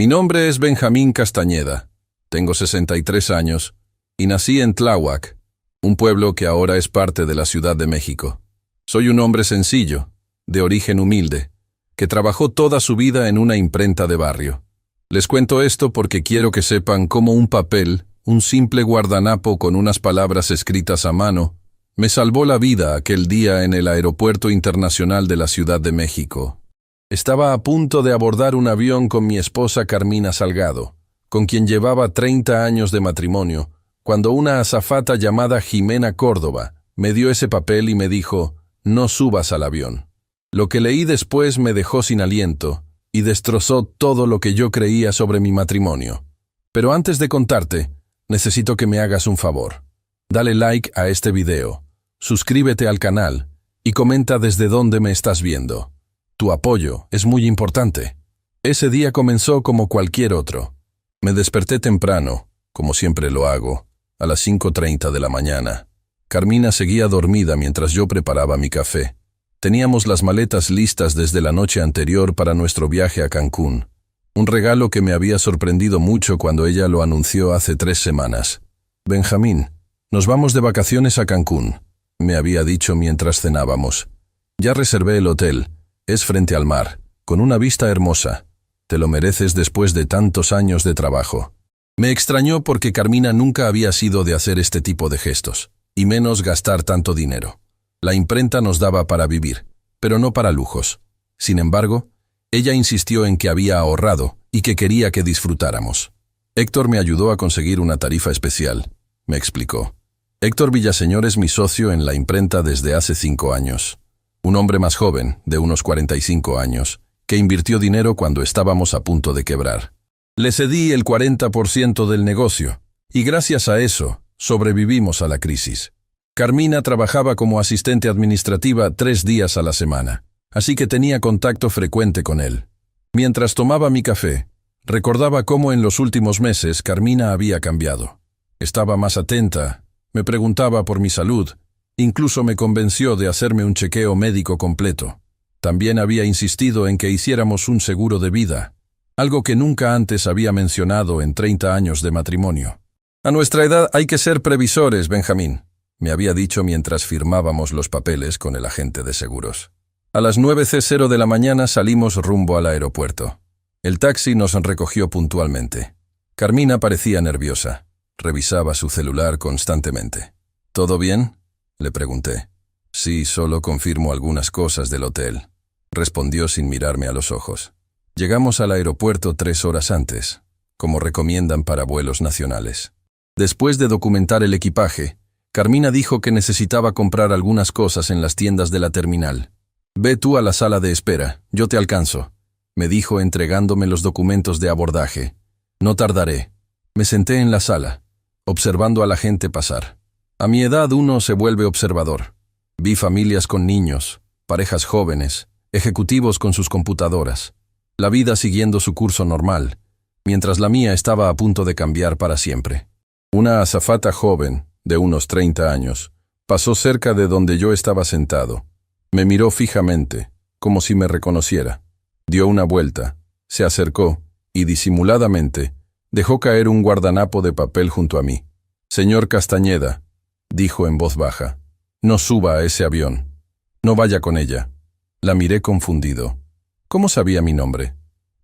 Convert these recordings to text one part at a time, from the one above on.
Mi nombre es Benjamín Castañeda, tengo 63 años y nací en Tláhuac, un pueblo que ahora es parte de la Ciudad de México. Soy un hombre sencillo, de origen humilde, que trabajó toda su vida en una imprenta de barrio. Les cuento esto porque quiero que sepan cómo un papel, un simple guardanapo con unas palabras escritas a mano, me salvó la vida aquel día en el Aeropuerto Internacional de la Ciudad de México. Estaba a punto de abordar un avión con mi esposa Carmina Salgado, con quien llevaba 30 años de matrimonio, cuando una azafata llamada Jimena Córdoba me dio ese papel y me dijo, no subas al avión. Lo que leí después me dejó sin aliento y destrozó todo lo que yo creía sobre mi matrimonio. Pero antes de contarte, necesito que me hagas un favor. Dale like a este video, suscríbete al canal y comenta desde dónde me estás viendo. Tu apoyo es muy importante. Ese día comenzó como cualquier otro. Me desperté temprano, como siempre lo hago, a las 5:30 de la mañana. Carmina seguía dormida mientras yo preparaba mi café. Teníamos las maletas listas desde la noche anterior para nuestro viaje a Cancún. Un regalo que me había sorprendido mucho cuando ella lo anunció hace 3 semanas. Benjamín, nos vamos de vacaciones a Cancún, me había dicho mientras cenábamos. Ya reservé el hotel. Es frente al mar, con una vista hermosa. Te lo mereces después de tantos años de trabajo. Me extrañó porque Carmina nunca había sido de hacer este tipo de gestos, y menos gastar tanto dinero. La imprenta nos daba para vivir, pero no para lujos. Sin embargo, ella insistió en que había ahorrado y que quería que disfrutáramos. Héctor me ayudó a conseguir una tarifa especial, me explicó. Héctor Villaseñor es mi socio en la imprenta desde hace 5 años. Un hombre más joven, de unos 45 años, que invirtió dinero cuando estábamos a punto de quebrar. Le cedí el 40% del negocio, y gracias a eso, sobrevivimos a la crisis. Carmina trabajaba como asistente administrativa 3 días a la semana, así que tenía contacto frecuente con él. Mientras tomaba mi café, recordaba cómo en los últimos meses Carmina había cambiado. Estaba más atenta, me preguntaba por mi salud, incluso me convenció de hacerme un chequeo médico completo. También había insistido en que hiciéramos un seguro de vida, algo que nunca antes había mencionado en 30 años de matrimonio. A nuestra edad hay que ser previsores, Benjamín, me había dicho mientras firmábamos los papeles con el agente de seguros. A las 9:00 de la mañana salimos rumbo al aeropuerto. El taxi nos recogió puntualmente. Carmina parecía nerviosa. Revisaba su celular constantemente. ¿Todo bien?, le pregunté. Sí, solo confirmo algunas cosas del hotel, respondió sin mirarme a los ojos. Llegamos al aeropuerto 3 horas antes, como recomiendan para vuelos nacionales. Después de documentar el equipaje, Carmina dijo que necesitaba comprar algunas cosas en las tiendas de la terminal. Ve tú a la sala de espera, yo te alcanzo, me dijo entregándome los documentos de abordaje. No tardaré. Me senté en la sala, observando a la gente pasar. A mi edad uno se vuelve observador. Vi familias con niños, parejas jóvenes, ejecutivos con sus computadoras. La vida siguiendo su curso normal, mientras la mía estaba a punto de cambiar para siempre. Una azafata joven, de unos 30 años, pasó cerca de donde yo estaba sentado. Me miró fijamente, como si me reconociera. Dio una vuelta, se acercó y disimuladamente dejó caer un guardanapo de papel junto a mí. Señor Castañeda, dijo en voz baja, no suba a ese avión. No vaya con ella. La miré confundido. ¿Cómo sabía mi nombre?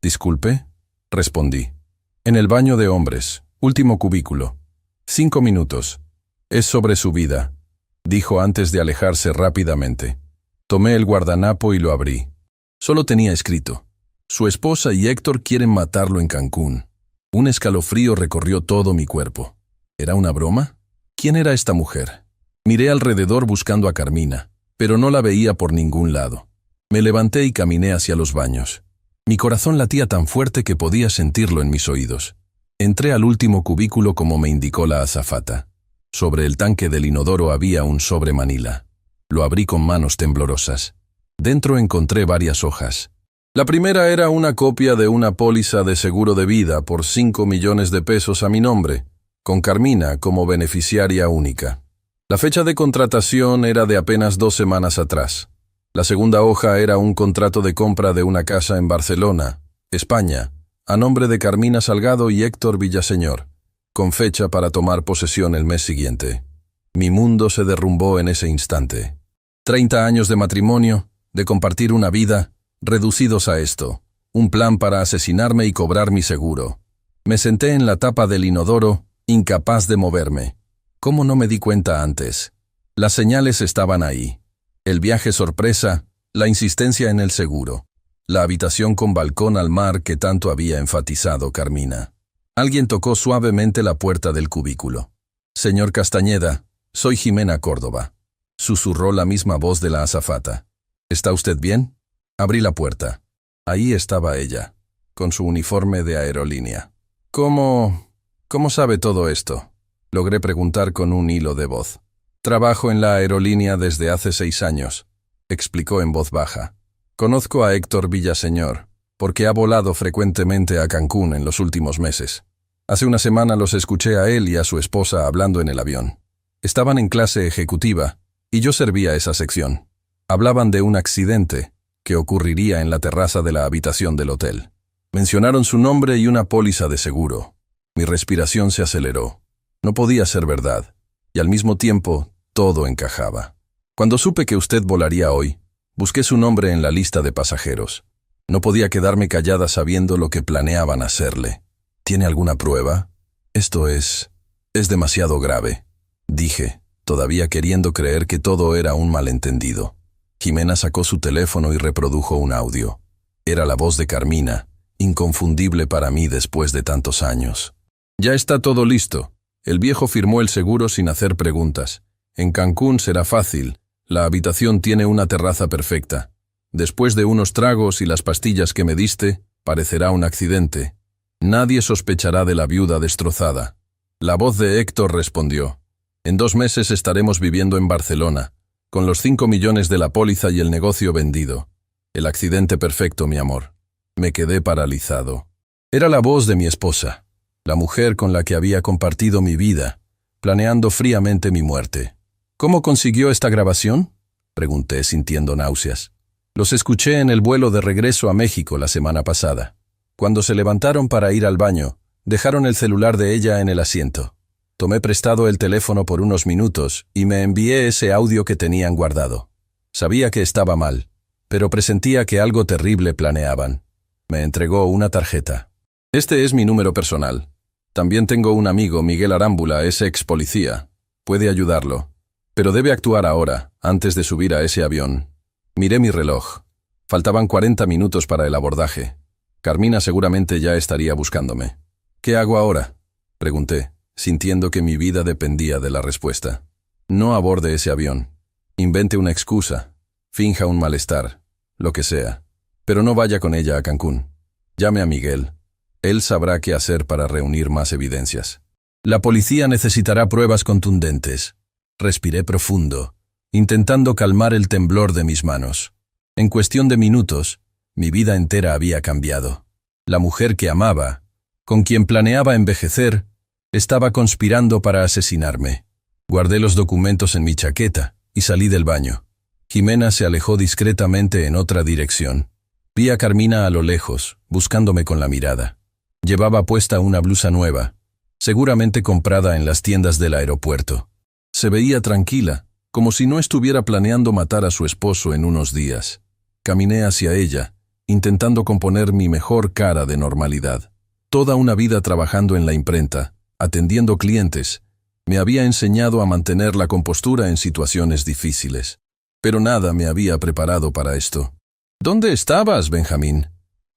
Disculpe, respondí. En el baño de hombres, último cubículo. 5 minutos. Es sobre su vida, dijo antes de alejarse rápidamente. Tomé el guardanapo y lo abrí. Solo tenía escrito: su esposa y Héctor quieren matarlo en Cancún. Un escalofrío recorrió todo mi cuerpo. ¿Era una broma? ¿Quién era esta mujer? Miré alrededor buscando a Carmina, pero no la veía por ningún lado. Me levanté y caminé hacia los baños. Mi corazón latía tan fuerte que podía sentirlo en mis oídos. Entré al último cubículo como me indicó la azafata. Sobre el tanque del inodoro había un sobre manila. Lo abrí con manos temblorosas. Dentro encontré varias hojas. La primera era una copia de una póliza de seguro de vida por 5 millones de pesos a mi nombre, con Carmina como beneficiaria única. La fecha de contratación era de apenas 2 semanas atrás. La segunda hoja era un contrato de compra de una casa en Barcelona, España, a nombre de Carmina Salgado y Héctor Villaseñor, con fecha para tomar posesión el mes siguiente. Mi mundo se derrumbó en ese instante. 30 años de matrimonio, de compartir una vida, reducidos a esto. Un plan para asesinarme y cobrar mi seguro. Me senté en la tapa del inodoro, incapaz de moverme. ¿Cómo no me di cuenta antes? Las señales estaban ahí. El viaje sorpresa, la insistencia en el seguro. La habitación con balcón al mar que tanto había enfatizado Carmina. Alguien tocó suavemente la puerta del cubículo. «Señor Castañeda, soy Jimena Córdoba», susurró la misma voz de la azafata. «¿Está usted bien?» Abrí la puerta. Ahí estaba ella, con su uniforme de aerolínea. ¿Cómo sabe todo esto?», logré preguntar con un hilo de voz. «Trabajo en la aerolínea desde hace 6 años», explicó en voz baja. «Conozco a Héctor Villaseñor, porque ha volado frecuentemente a Cancún en los últimos meses. Hace una semana los escuché a él y a su esposa hablando en el avión. Estaban en clase ejecutiva, y yo servía esa sección. Hablaban de un accidente que ocurriría en la terraza de la habitación del hotel. Mencionaron su nombre y una póliza de seguro. Mi respiración se aceleró. No podía ser verdad, y al mismo tiempo todo encajaba. Cuando supe que usted volaría hoy, busqué su nombre en la lista de pasajeros. No podía quedarme callada sabiendo lo que planeaban hacerle. ¿Tiene alguna prueba? Esto es demasiado grave», dije, todavía queriendo creer que todo era un malentendido. Jimena sacó su teléfono y reprodujo un audio. Era la voz de Carmina, inconfundible para mí después de tantos años. «Ya está todo listo. El viejo firmó el seguro sin hacer preguntas. En Cancún será fácil. La habitación tiene una terraza perfecta. Después de unos tragos y las pastillas que me diste, parecerá un accidente. Nadie sospechará de la viuda destrozada». La voz de Héctor respondió. «En 2 meses estaremos viviendo en Barcelona, con los 5 millones de la póliza y el negocio vendido. El accidente perfecto, mi amor». Me quedé paralizado. Era la voz de mi esposa, la mujer con la que había compartido mi vida, planeando fríamente mi muerte. «¿Cómo consiguió esta grabación?», pregunté sintiendo náuseas. «Los escuché en el vuelo de regreso a México la semana pasada. Cuando se levantaron para ir al baño, dejaron el celular de ella en el asiento. Tomé prestado el teléfono por unos minutos y me envié ese audio que tenían guardado. Sabía que estaba mal, pero presentía que algo terrible planeaban. Me entregó una tarjeta. «Este es mi número personal. También tengo un amigo, Miguel Arámbula, es ex policía. Puede ayudarlo. Pero debe actuar ahora, antes de subir a ese avión». Miré mi reloj. Faltaban 40 minutos para el abordaje. Carmina seguramente ya estaría buscándome. «¿Qué hago ahora?», pregunté, sintiendo que mi vida dependía de la respuesta. «No aborde ese avión. Invente una excusa. Finja un malestar. Lo que sea. Pero no vaya con ella a Cancún. Llame a Miguel. Él sabrá qué hacer para reunir más evidencias. La policía necesitará pruebas contundentes». Respiré profundo, intentando calmar el temblor de mis manos. En cuestión de minutos, mi vida entera había cambiado. La mujer que amaba, con quien planeaba envejecer, estaba conspirando para asesinarme. Guardé los documentos en mi chaqueta y salí del baño. Jimena se alejó discretamente en otra dirección. Vi a Carmina a lo lejos, buscándome con la mirada. Llevaba puesta una blusa nueva, seguramente comprada en las tiendas del aeropuerto. Se veía tranquila, como si no estuviera planeando matar a su esposo en unos días. Caminé hacia ella, intentando componer mi mejor cara de normalidad. Toda una vida trabajando en la imprenta, atendiendo clientes, me había enseñado a mantener la compostura en situaciones difíciles. Pero nada me había preparado para esto. «¿Dónde estabas, Benjamín?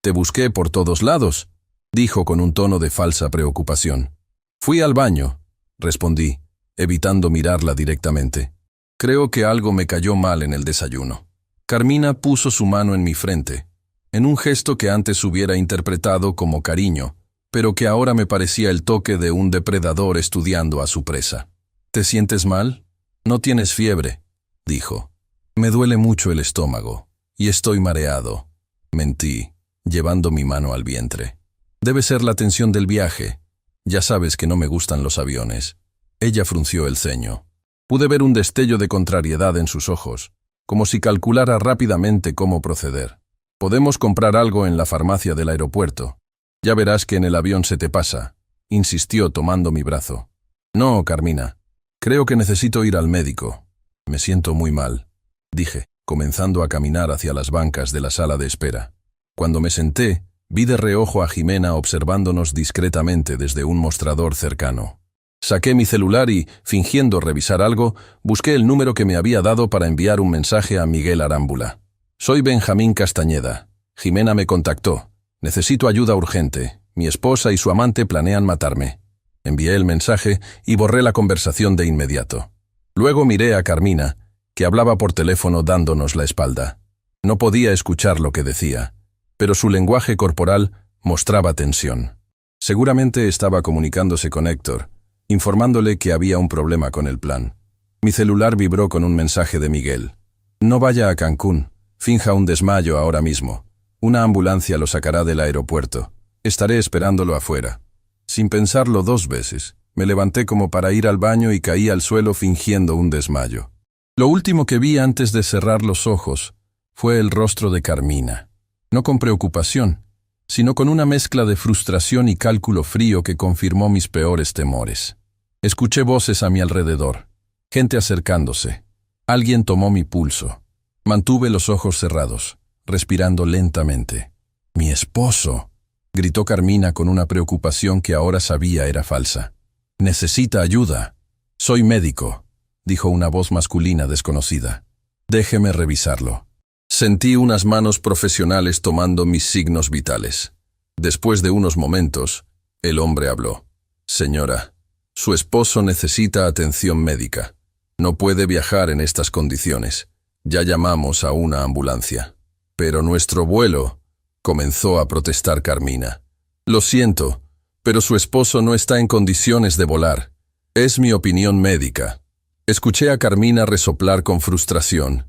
Te busqué por todos lados», dijo con un tono de falsa preocupación. «Fui al baño», respondí, evitando mirarla directamente. Creo que algo me cayó mal en el desayuno. Carmina puso su mano en mi frente, en un gesto que antes hubiera interpretado como cariño, pero que ahora me parecía el toque de un depredador estudiando a su presa. «¿Te sientes mal? No tienes fiebre», dijo. «Me duele mucho el estómago, y estoy mareado», mentí, llevando mi mano al vientre. «Debe ser la tensión del viaje. Ya sabes que no me gustan los aviones». Ella frunció el ceño. Pude ver un destello de contrariedad en sus ojos, como si calculara rápidamente cómo proceder. «Podemos comprar algo en la farmacia del aeropuerto. Ya verás que en el avión se te pasa, insistió tomando mi brazo. No, Carmina. Creo que necesito ir al médico. Me siento muy mal, dije, comenzando a caminar hacia las bancas de la sala de espera. Cuando me senté, vi de reojo a Jimena observándonos discretamente desde un mostrador cercano. Saqué mi celular y, fingiendo revisar algo, busqué el número que me había dado para enviar un mensaje a Miguel Arámbula. Soy Benjamín Castañeda. Jimena me contactó. Necesito ayuda urgente. Mi esposa y su amante planean matarme. Envié el mensaje y borré la conversación de inmediato. Luego miré a Carmina, que hablaba por teléfono dándonos la espalda. No podía escuchar lo que decía, pero su lenguaje corporal mostraba tensión. Seguramente estaba comunicándose con Héctor, informándole que había un problema con el plan. Mi celular vibró con un mensaje de Miguel. No vaya a Cancún, finja un desmayo ahora mismo. Una ambulancia lo sacará del aeropuerto. Estaré esperándolo afuera. Sin pensarlo 2 veces, me levanté como para ir al baño y caí al suelo fingiendo un desmayo. Lo último que vi antes de cerrar los ojos fue el rostro de Carmina. No con preocupación, sino con una mezcla de frustración y cálculo frío que confirmó mis peores temores. Escuché voces a mi alrededor, gente acercándose. Alguien tomó mi pulso. Mantuve los ojos cerrados, respirando lentamente. «¡Mi esposo!», gritó Carmina con una preocupación que ahora sabía era falsa. «Necesita ayuda». «Soy médico», dijo una voz masculina desconocida. «Déjeme revisarlo». Sentí unas manos profesionales tomando mis signos vitales. Después de unos momentos, el hombre habló. «Señora, su esposo necesita atención médica. No puede viajar en estas condiciones. Ya llamamos a una ambulancia». «Pero nuestro vuelo», comenzó a protestar Carmina. «Lo siento, pero su esposo no está en condiciones de volar. Es mi opinión médica». Escuché a Carmina resoplar con frustración.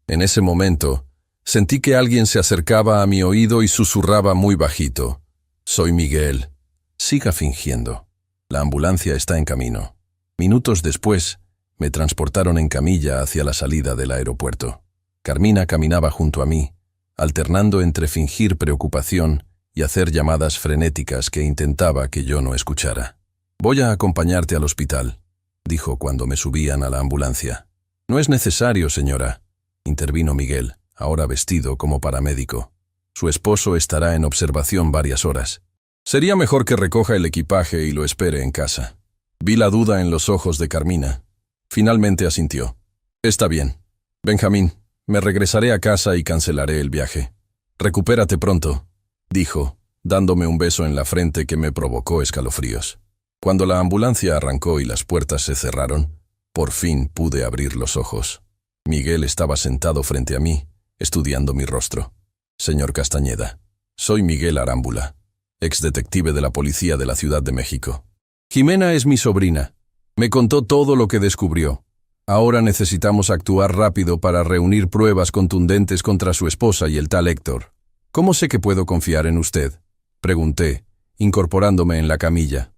En ese momento, sentí que alguien se acercaba a mi oído y susurraba muy bajito. «Soy Miguel. Siga fingiendo. La ambulancia está en camino». Minutos después, me transportaron en camilla hacia la salida del aeropuerto. Carmina caminaba junto a mí, alternando entre fingir preocupación y hacer llamadas frenéticas que intentaba que yo no escuchara. «Voy a acompañarte al hospital», dijo cuando me subían a la ambulancia. «No es necesario, señora», intervino Miguel, ahora vestido como paramédico. «Su esposo estará en observación varias horas. Sería mejor que recoja el equipaje y lo espere en casa». Vi la duda en los ojos de Carmina. Finalmente asintió. «Está bien. Benjamín, me regresaré a casa y cancelaré el viaje. Recupérate pronto», dijo, dándome un beso en la frente que me provocó escalofríos. Cuando la ambulancia arrancó y las puertas se cerraron, por fin pude abrir los ojos. Miguel estaba sentado frente a mí, estudiando mi rostro. «Señor Castañeda, soy Miguel Arámbula, exdetective de la policía de la Ciudad de México. Jimena es mi sobrina. Me contó todo lo que descubrió. Ahora necesitamos actuar rápido para reunir pruebas contundentes contra su esposa y el tal Héctor. ¿Cómo sé que puedo confiar en usted?», pregunté, incorporándome en la camilla.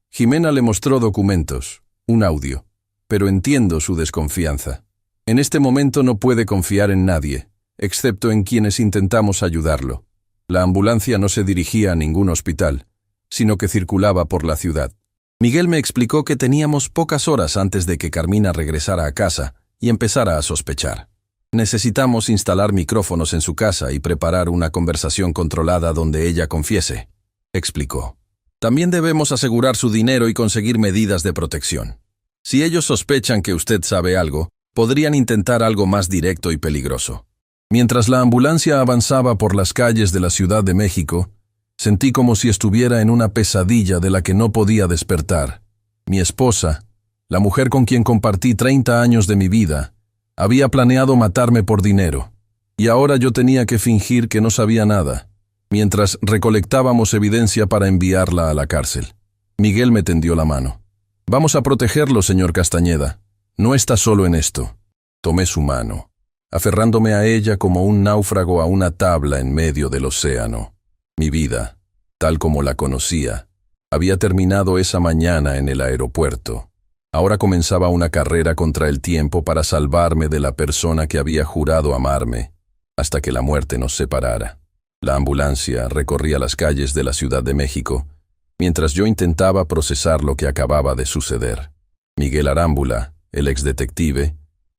Jimena le mostró documentos, un audio, pero entiendo su desconfianza. En este momento no puede confiar en nadie, excepto en quienes intentamos ayudarlo. La ambulancia no se dirigía a ningún hospital, sino que circulaba por la ciudad. Miguel me explicó que teníamos pocas horas antes de que Carmina regresara a casa y empezara a sospechar. Necesitamos instalar micrófonos en su casa y preparar una conversación controlada donde ella confiese, explicó. También debemos asegurar su dinero y conseguir medidas de protección. Si ellos sospechan que usted sabe algo, podrían intentar algo más directo y peligroso. Mientras la ambulancia avanzaba por las calles de la Ciudad de México, sentí como si estuviera en una pesadilla de la que no podía despertar. Mi esposa, la mujer con quien compartí 30 años de mi vida, había planeado matarme por dinero, y ahora yo tenía que fingir que no sabía nada, mientras recolectábamos evidencia para enviarla a la cárcel. Miguel me tendió la mano. «Vamos a protegerlo, señor Castañeda. No está solo en esto». Tomé su mano, aferrándome a ella como un náufrago a una tabla en medio del océano. Mi vida, tal como la conocía, había terminado esa mañana en el aeropuerto. Ahora comenzaba una carrera contra el tiempo para salvarme de la persona que había jurado amarme, hasta que la muerte nos separara. La ambulancia recorría las calles de la Ciudad de México, mientras yo intentaba procesar lo que acababa de suceder. Miguel Arámbula, el exdetective,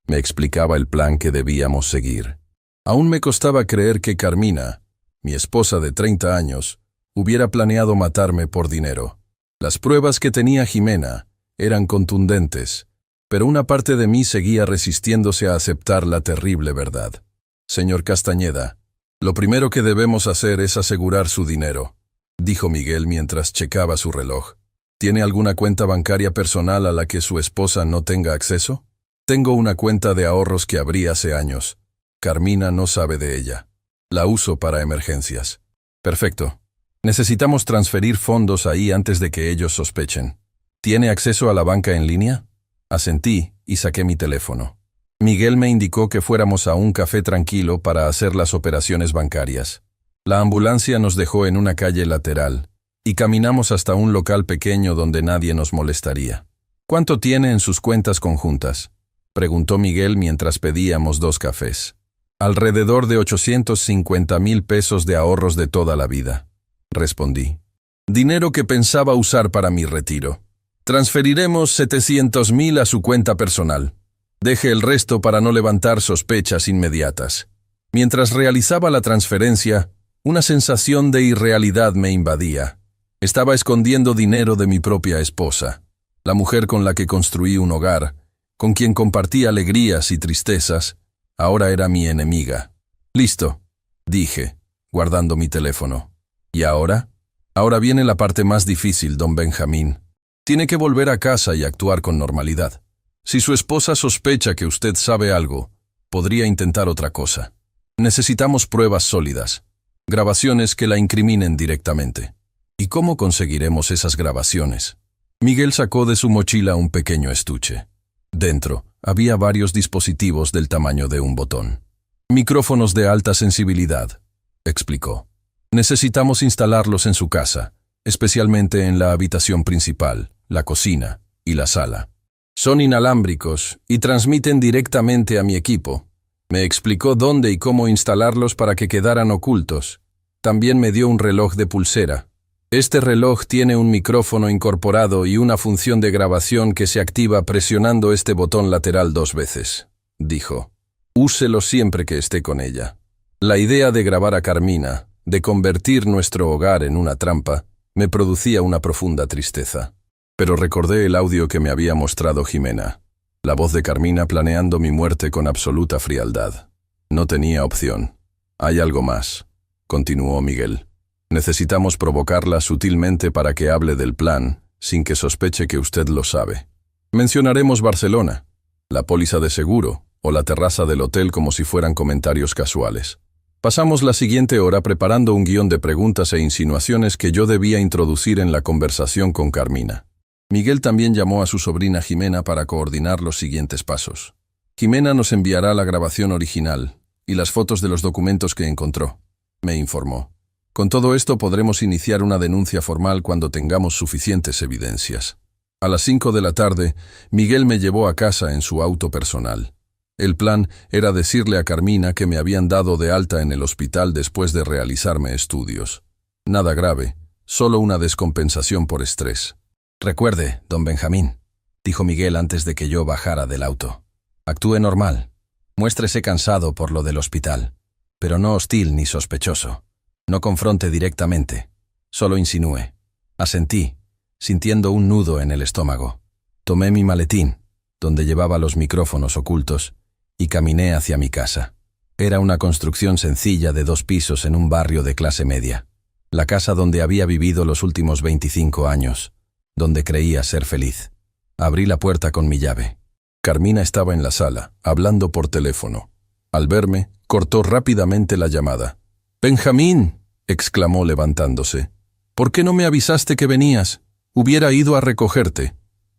me explicaba el plan que debíamos seguir. Aún me costaba creer que Carmina, mi esposa de 30 años, hubiera planeado matarme por dinero. Las pruebas que tenía Jimena eran contundentes, pero una parte de mí seguía resistiéndose a aceptar la terrible verdad. Señor Castañeda, lo primero que debemos hacer es asegurar su dinero, dijo Miguel mientras checaba su reloj. ¿Tiene alguna cuenta bancaria personal a la que su esposa no tenga acceso? Tengo una cuenta de ahorros que abrí hace años. Carmina no sabe de ella. La uso para emergencias. Perfecto. Necesitamos transferir fondos ahí antes de que ellos sospechen. ¿Tiene acceso a la banca en línea? Asentí y saqué mi teléfono. Miguel me indicó que fuéramos a un café tranquilo para hacer las operaciones bancarias. La ambulancia nos dejó en una calle lateral y caminamos hasta un local pequeño donde nadie nos molestaría. ¿Cuánto tiene en sus cuentas conjuntas?, preguntó Miguel mientras pedíamos 2 cafés. Alrededor de 850,000 pesos de ahorros de toda la vida, respondí. Dinero que pensaba usar para mi retiro. Transferiremos 700,000 a su cuenta personal. Deje el resto para no levantar sospechas inmediatas. Mientras realizaba la transferencia, una sensación de irrealidad me invadía. Estaba escondiendo dinero de mi propia esposa, la mujer con la que construí un hogar, con quien compartí alegrías y tristezas. Ahora era mi enemiga. Listo, dije, guardando mi teléfono. ¿Y ahora? Ahora viene la parte más difícil, don Benjamín. Tiene que volver a casa y actuar con normalidad. Si su esposa sospecha que usted sabe algo, podría intentar otra cosa. Necesitamos pruebas sólidas, grabaciones que la incriminen directamente. ¿Y cómo conseguiremos esas grabaciones? Miguel sacó de su mochila un pequeño estuche. Dentro había varios dispositivos del tamaño de un botón. Micrófonos de alta sensibilidad, explicó. Necesitamos instalarlos en su casa, especialmente en la habitación principal, la cocina y la sala. Son inalámbricos y transmiten directamente a mi equipo. Me explicó dónde y cómo instalarlos para que quedaran ocultos. También me dio un reloj de pulsera. Este reloj tiene un micrófono incorporado y una función de grabación que se activa presionando este botón lateral 2 veces, dijo. Úselo siempre que esté con ella. La idea de grabar a Carmina, de convertir nuestro hogar en una trampa, me producía una profunda tristeza. Pero recordé el audio que me había mostrado Jimena, la voz de Carmina planeando mi muerte con absoluta frialdad. No tenía opción. Hay algo más, continuó Miguel. Necesitamos provocarla sutilmente para que hable del plan, sin que sospeche que usted lo sabe. Mencionaremos Barcelona, la póliza de seguro o la terraza del hotel como si fueran comentarios casuales. Pasamos la siguiente hora preparando un guión de preguntas e insinuaciones que yo debía introducir en la conversación con Carmina. Miguel también llamó a su sobrina Jimena para coordinar los siguientes pasos. Jimena nos enviará la grabación original y las fotos de los documentos que encontró, me informó. Con todo esto podremos iniciar una denuncia formal cuando tengamos suficientes evidencias. A las 5 de la tarde, Miguel me llevó a casa en su auto personal. El plan era decirle a Carmina que me habían dado de alta en el hospital después de realizarme estudios. Nada grave, solo una descompensación por estrés. Recuerde, don Benjamín, dijo Miguel antes de que yo bajara del auto. Actúe normal. Muéstrese cansado por lo del hospital, pero no hostil ni sospechoso. No confronte directamente, solo insinúe. Asentí, sintiendo un nudo en el estómago. Tomé mi maletín, donde llevaba los micrófonos ocultos, y caminé hacia mi casa. Era una construcción sencilla de 2 pisos en un barrio de clase media. La casa donde había vivido los últimos 25 años, donde creía ser feliz. Abrí la puerta con mi llave. Carmina estaba en la sala, hablando por teléfono. Al verme, cortó rápidamente la llamada. «¡Benjamín!», exclamó levantándose. «¿Por qué no me avisaste que venías? Hubiera ido a recogerte».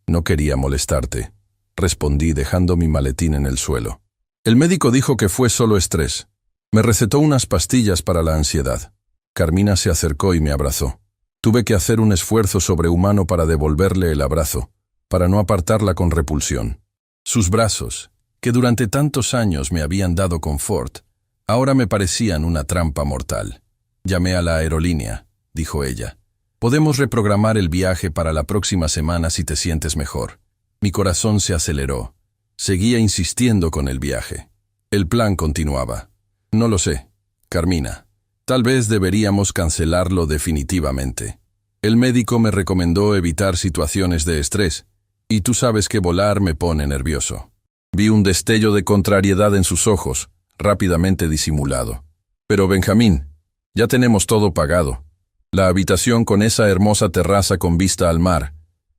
«No quería molestarte», respondí dejando mi maletín en el suelo. «El médico dijo que fue solo estrés. Me recetó unas pastillas para la ansiedad». Carmina se acercó y me abrazó. Tuve que hacer un esfuerzo sobrehumano para devolverle el abrazo, para no apartarla con repulsión. Sus brazos, que durante tantos años me habían dado confort, ahora me parecían una trampa mortal. Llamé a la aerolínea, dijo ella. Podemos reprogramar el viaje para la próxima semana si te sientes mejor. Mi corazón se aceleró. Seguía insistiendo con el viaje. El plan continuaba. No lo sé, Carmina. Tal vez deberíamos cancelarlo definitivamente. El médico me recomendó evitar situaciones de estrés, y tú sabes que volar me pone nervioso. Vi un destello de contrariedad en sus ojos, rápidamente disimulado. Pero Benjamín, ya tenemos todo pagado. La habitación con esa hermosa terraza con vista al mar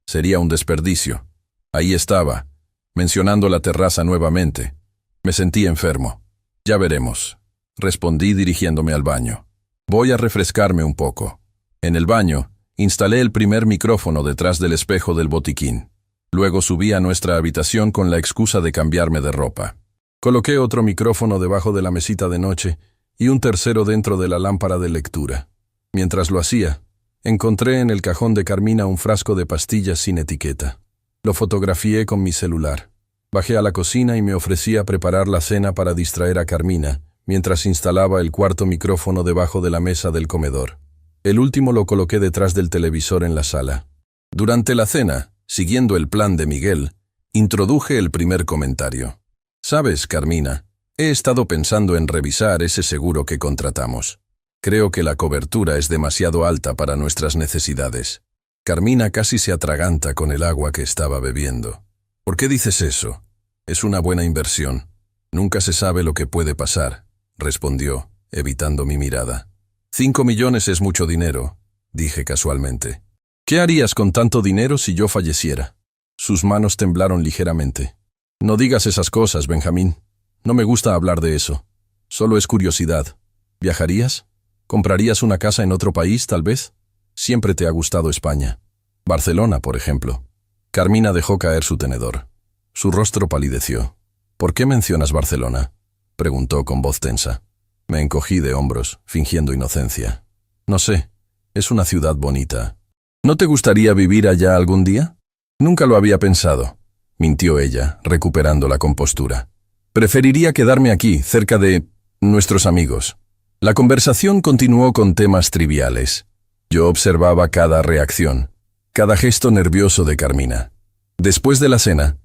sería un desperdicio. Ahí estaba, mencionando la terraza nuevamente. Me sentí enfermo. Ya veremos, respondí dirigiéndome al baño. Voy a refrescarme un poco. En el baño, instalé el primer micrófono detrás del espejo del botiquín. Luego subí a nuestra habitación con la excusa de cambiarme de ropa. Coloqué otro micrófono debajo de la mesita de noche y un tercero dentro de la lámpara de lectura. Mientras lo hacía, encontré en el cajón de Carmina un frasco de pastillas sin etiqueta. Lo fotografié con mi celular. Bajé a la cocina y me ofrecí a preparar la cena para distraer a Carmina, mientras instalaba el cuarto micrófono debajo de la mesa del comedor. El último lo coloqué detrás del televisor en la sala. Durante la cena, siguiendo el plan de Miguel, introduje el primer comentario. «Sabes, Carmina, he estado pensando en revisar ese seguro que contratamos. Creo que la cobertura es demasiado alta para nuestras necesidades». Carmina casi se atraganta con el agua que estaba bebiendo. «¿Por qué dices eso? Es una buena inversión. Nunca se sabe lo que puede pasar», respondió, evitando mi mirada. 5 millones es mucho dinero, dije casualmente. «¿Qué harías con tanto dinero si yo falleciera?» Sus manos temblaron ligeramente. «No digas esas cosas, Benjamín. No me gusta hablar de eso. Solo es curiosidad. ¿Viajarías? ¿Comprarías una casa en otro país, tal vez? Siempre te ha gustado España. Barcelona, por ejemplo». Carmina dejó caer su tenedor. Su rostro palideció. «¿Por qué mencionas Barcelona?», preguntó con voz tensa. Me encogí de hombros, fingiendo inocencia. «No sé, es una ciudad bonita». «¿No te gustaría vivir allá algún día?» «Nunca lo había pensado», mintió ella, recuperando la compostura. «Preferiría quedarme aquí, cerca de nuestros amigos». La conversación continuó con temas triviales. Yo observaba cada reacción, cada gesto nervioso de Carmina. Después de la cena,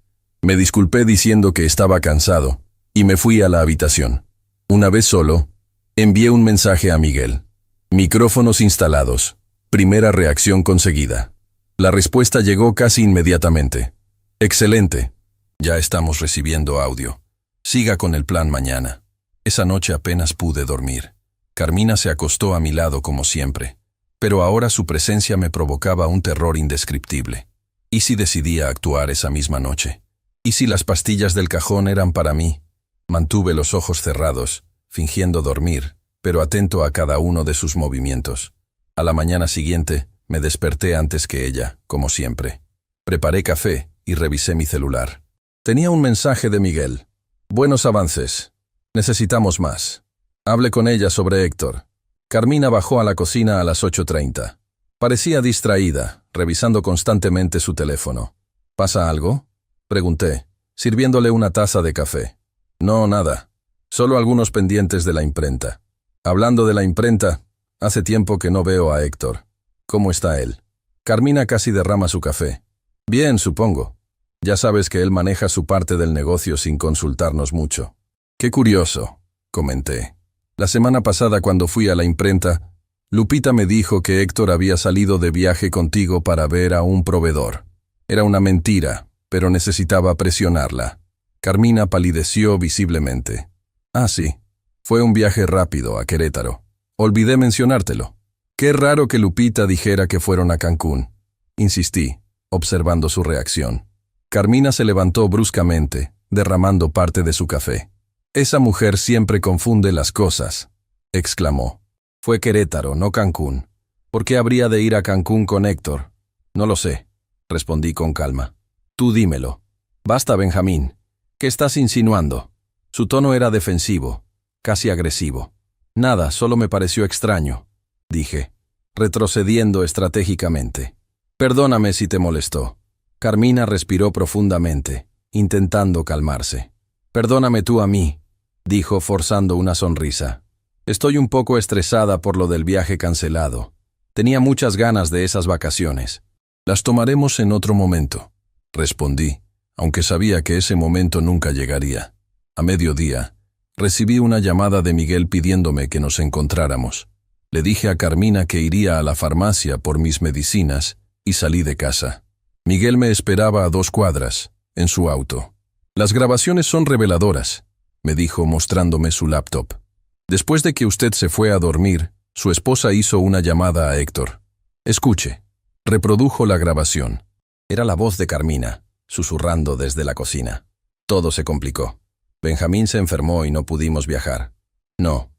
me disculpé diciendo que estaba cansado y me fui a la habitación. Una vez solo, envié un mensaje a Miguel. Micrófonos instalados. Primera reacción conseguida. La respuesta llegó casi inmediatamente. «Excelente. Ya estamos recibiendo audio. Siga con el plan mañana». Esa noche apenas pude dormir. Carmina se acostó a mi lado como siempre, pero ahora su presencia me provocaba un terror indescriptible. ¿Y si decidía actuar esa misma noche? ¿Y si las pastillas del cajón eran para mí? Mantuve los ojos cerrados, fingiendo dormir, pero atento a cada uno de sus movimientos. A la mañana siguiente, me desperté antes que ella, como siempre. Preparé café y revisé mi celular. Tenía un mensaje de Miguel. «Buenos avances. Necesitamos más». Hablé con ella sobre Héctor. Carmina bajó a la cocina a las 8:30. Parecía distraída, revisando constantemente su teléfono. «¿Pasa algo?», pregunté, sirviéndole una taza de café. «No, nada. Solo algunos pendientes de la imprenta». Hablando de la imprenta, hace tiempo que no veo a Héctor. ¿Cómo está él? Carmina casi derrama su café. «Bien, supongo. Ya sabes que él maneja su parte del negocio sin consultarnos mucho». «Qué curioso», comenté. «La semana pasada cuando fui a la imprenta, Lupita me dijo que Héctor había salido de viaje contigo para ver a un proveedor. Era una mentira, pero necesitaba presionarla». Carmina palideció visiblemente. «Ah, sí. Fue un viaje rápido a Querétaro. Olvidé mencionártelo. Qué raro que Lupita dijera que fueron a Cancún». Insistí, observando su reacción. Carmina se levantó bruscamente, derramando parte de su café. «Esa mujer siempre confunde las cosas», exclamó. «Fue Querétaro, no Cancún. ¿Por qué habría de ir a Cancún con Héctor?» «No lo sé», respondí con calma. «Tú dímelo». «Basta, Benjamín. ¿Qué estás insinuando?» Su tono era defensivo, casi agresivo. «Nada, solo me pareció extraño», dije, retrocediendo estratégicamente. «Perdóname si te molestó». Carmina respiró profundamente, intentando calmarse. «Perdóname tú a mí», dijo forzando una sonrisa. Estoy un poco estresada por lo del viaje cancelado. Tenía muchas ganas de esas vacaciones. Las tomaremos en otro momento, respondí, aunque sabía que ese momento nunca llegaría. A mediodía, recibí una llamada de Miguel pidiéndome que nos encontráramos. Le dije a Carmina que iría a la farmacia por mis medicinas y salí de casa. Miguel me esperaba a 2 cuadras, en su auto. Las grabaciones son reveladoras, me dijo mostrándome su laptop. Después de que usted se fue a dormir, su esposa hizo una llamada a Héctor. Escuche. Reprodujo la grabación. Era la voz de Carmina, susurrando desde la cocina. Todo se complicó. Benjamín se enfermó y no pudimos viajar. No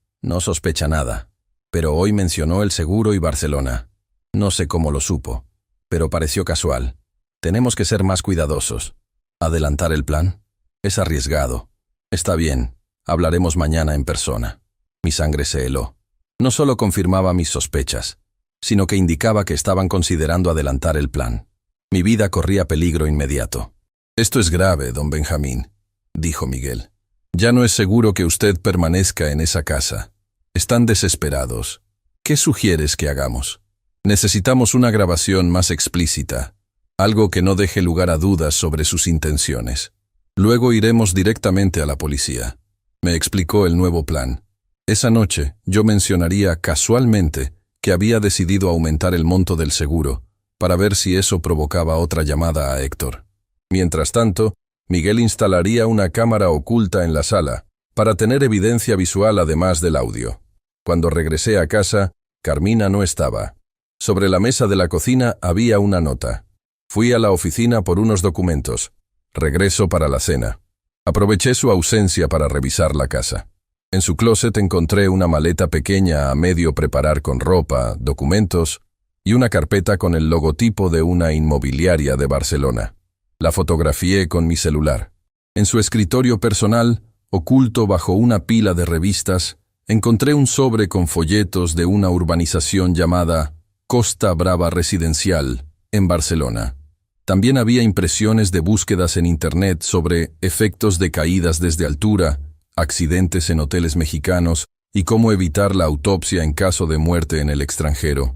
sospecha nada. Pero hoy mencionó el seguro y Barcelona. No sé cómo lo supo, pero pareció casual. Tenemos que ser más cuidadosos. ¿Adelantar el plan? Es arriesgado. Está bien, hablaremos mañana en persona. Mi sangre se heló. No solo confirmaba mis sospechas, sino que indicaba que estaban considerando adelantar el plan. Mi vida corría peligro inmediato. Esto es grave, don Benjamín, dijo Miguel. Ya no es seguro que usted permanezca en esa casa. Están desesperados. ¿Qué sugieres que hagamos? Necesitamos una grabación más explícita, algo que no deje lugar a dudas sobre sus intenciones. Luego iremos directamente a la policía. Me explicó el nuevo plan. Esa noche yo mencionaría casualmente que había decidido aumentar el monto del seguro para ver si eso provocaba otra llamada a Héctor. Mientras tanto, Miguel instalaría una cámara oculta en la sala para tener evidencia visual además del audio. Cuando regresé a casa, Carmina no estaba. Sobre la mesa de la cocina había una nota. Fui a la oficina por unos documentos. Regreso para la cena. Aproveché su ausencia para revisar la casa. En su closet encontré una maleta pequeña a medio preparar con ropa, documentos y una carpeta con el logotipo de una inmobiliaria de Barcelona. La fotografié con mi celular. En su escritorio personal, oculto bajo una pila de revistas, encontré un sobre con folletos de una urbanización llamada Costa Brava Residencial, en Barcelona. También había impresiones de búsquedas en Internet sobre efectos de caídas desde altura, accidentes en hoteles mexicanos y cómo evitar la autopsia en caso de muerte en el extranjero.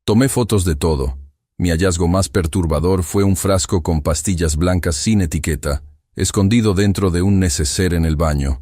Tomé fotos de todo. Mi hallazgo más perturbador fue un frasco con pastillas blancas sin etiqueta, escondido dentro de un neceser en el baño.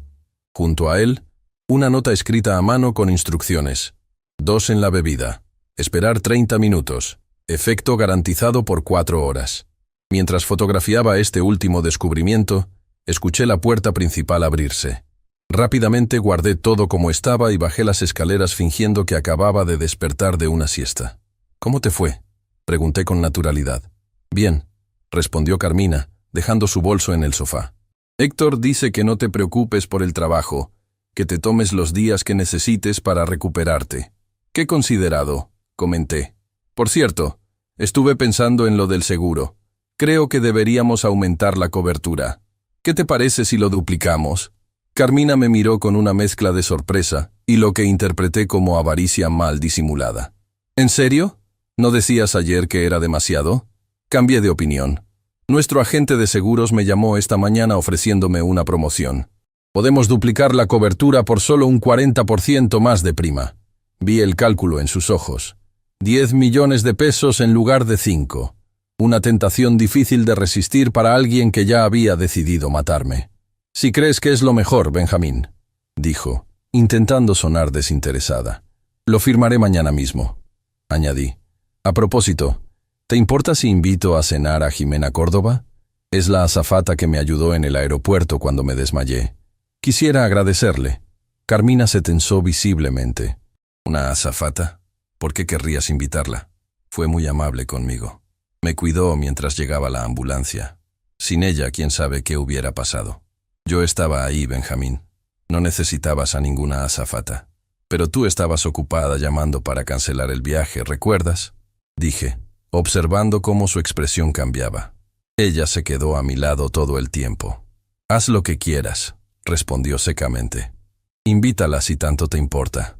Junto a él, una nota escrita a mano con instrucciones. 2 en la bebida. Esperar 30 minutos. Efecto garantizado por 4 horas. Mientras fotografiaba este último descubrimiento, escuché la puerta principal abrirse. Rápidamente guardé todo como estaba y bajé las escaleras fingiendo que acababa de despertar de una siesta. ¿Cómo te fue?, pregunté con naturalidad. Bien, respondió Carmina, dejando su bolso en el sofá. Héctor dice que no te preocupes por el trabajo, que te tomes los días que necesites para recuperarte. Qué considerado, comenté. Por cierto, estuve pensando en lo del seguro. Creo que deberíamos aumentar la cobertura. ¿Qué te parece si lo duplicamos? Carmina me miró con una mezcla de sorpresa y lo que interpreté como avaricia mal disimulada. ¿En serio? ¿No decías ayer que era demasiado? Cambié de opinión. Nuestro agente de seguros me llamó esta mañana ofreciéndome una promoción. Podemos duplicar la cobertura por solo un 40% más de prima. Vi el cálculo en sus ojos. 10 millones de pesos en lugar de 5. Una tentación difícil de resistir para alguien que ya había decidido matarme. Si crees que es lo mejor, Benjamín, dijo, intentando sonar desinteresada. Lo firmaré mañana mismo, añadí. A propósito, ¿te importa si invito a cenar a Jimena Córdoba? Es la azafata que me ayudó en el aeropuerto cuando me desmayé. Quisiera agradecerle. Carmina se tensó visiblemente. ¿Una azafata? ¿Por qué querrías invitarla? Fue muy amable conmigo. Me cuidó mientras llegaba la ambulancia. Sin ella, quién sabe qué hubiera pasado. Yo estaba ahí, Benjamín. No necesitabas a ninguna azafata. Pero tú estabas ocupada llamando para cancelar el viaje, ¿recuerdas? Dije, observando cómo su expresión cambiaba. Ella se quedó a mi lado todo el tiempo. Haz lo que quieras, respondió secamente. Invítala si tanto te importa.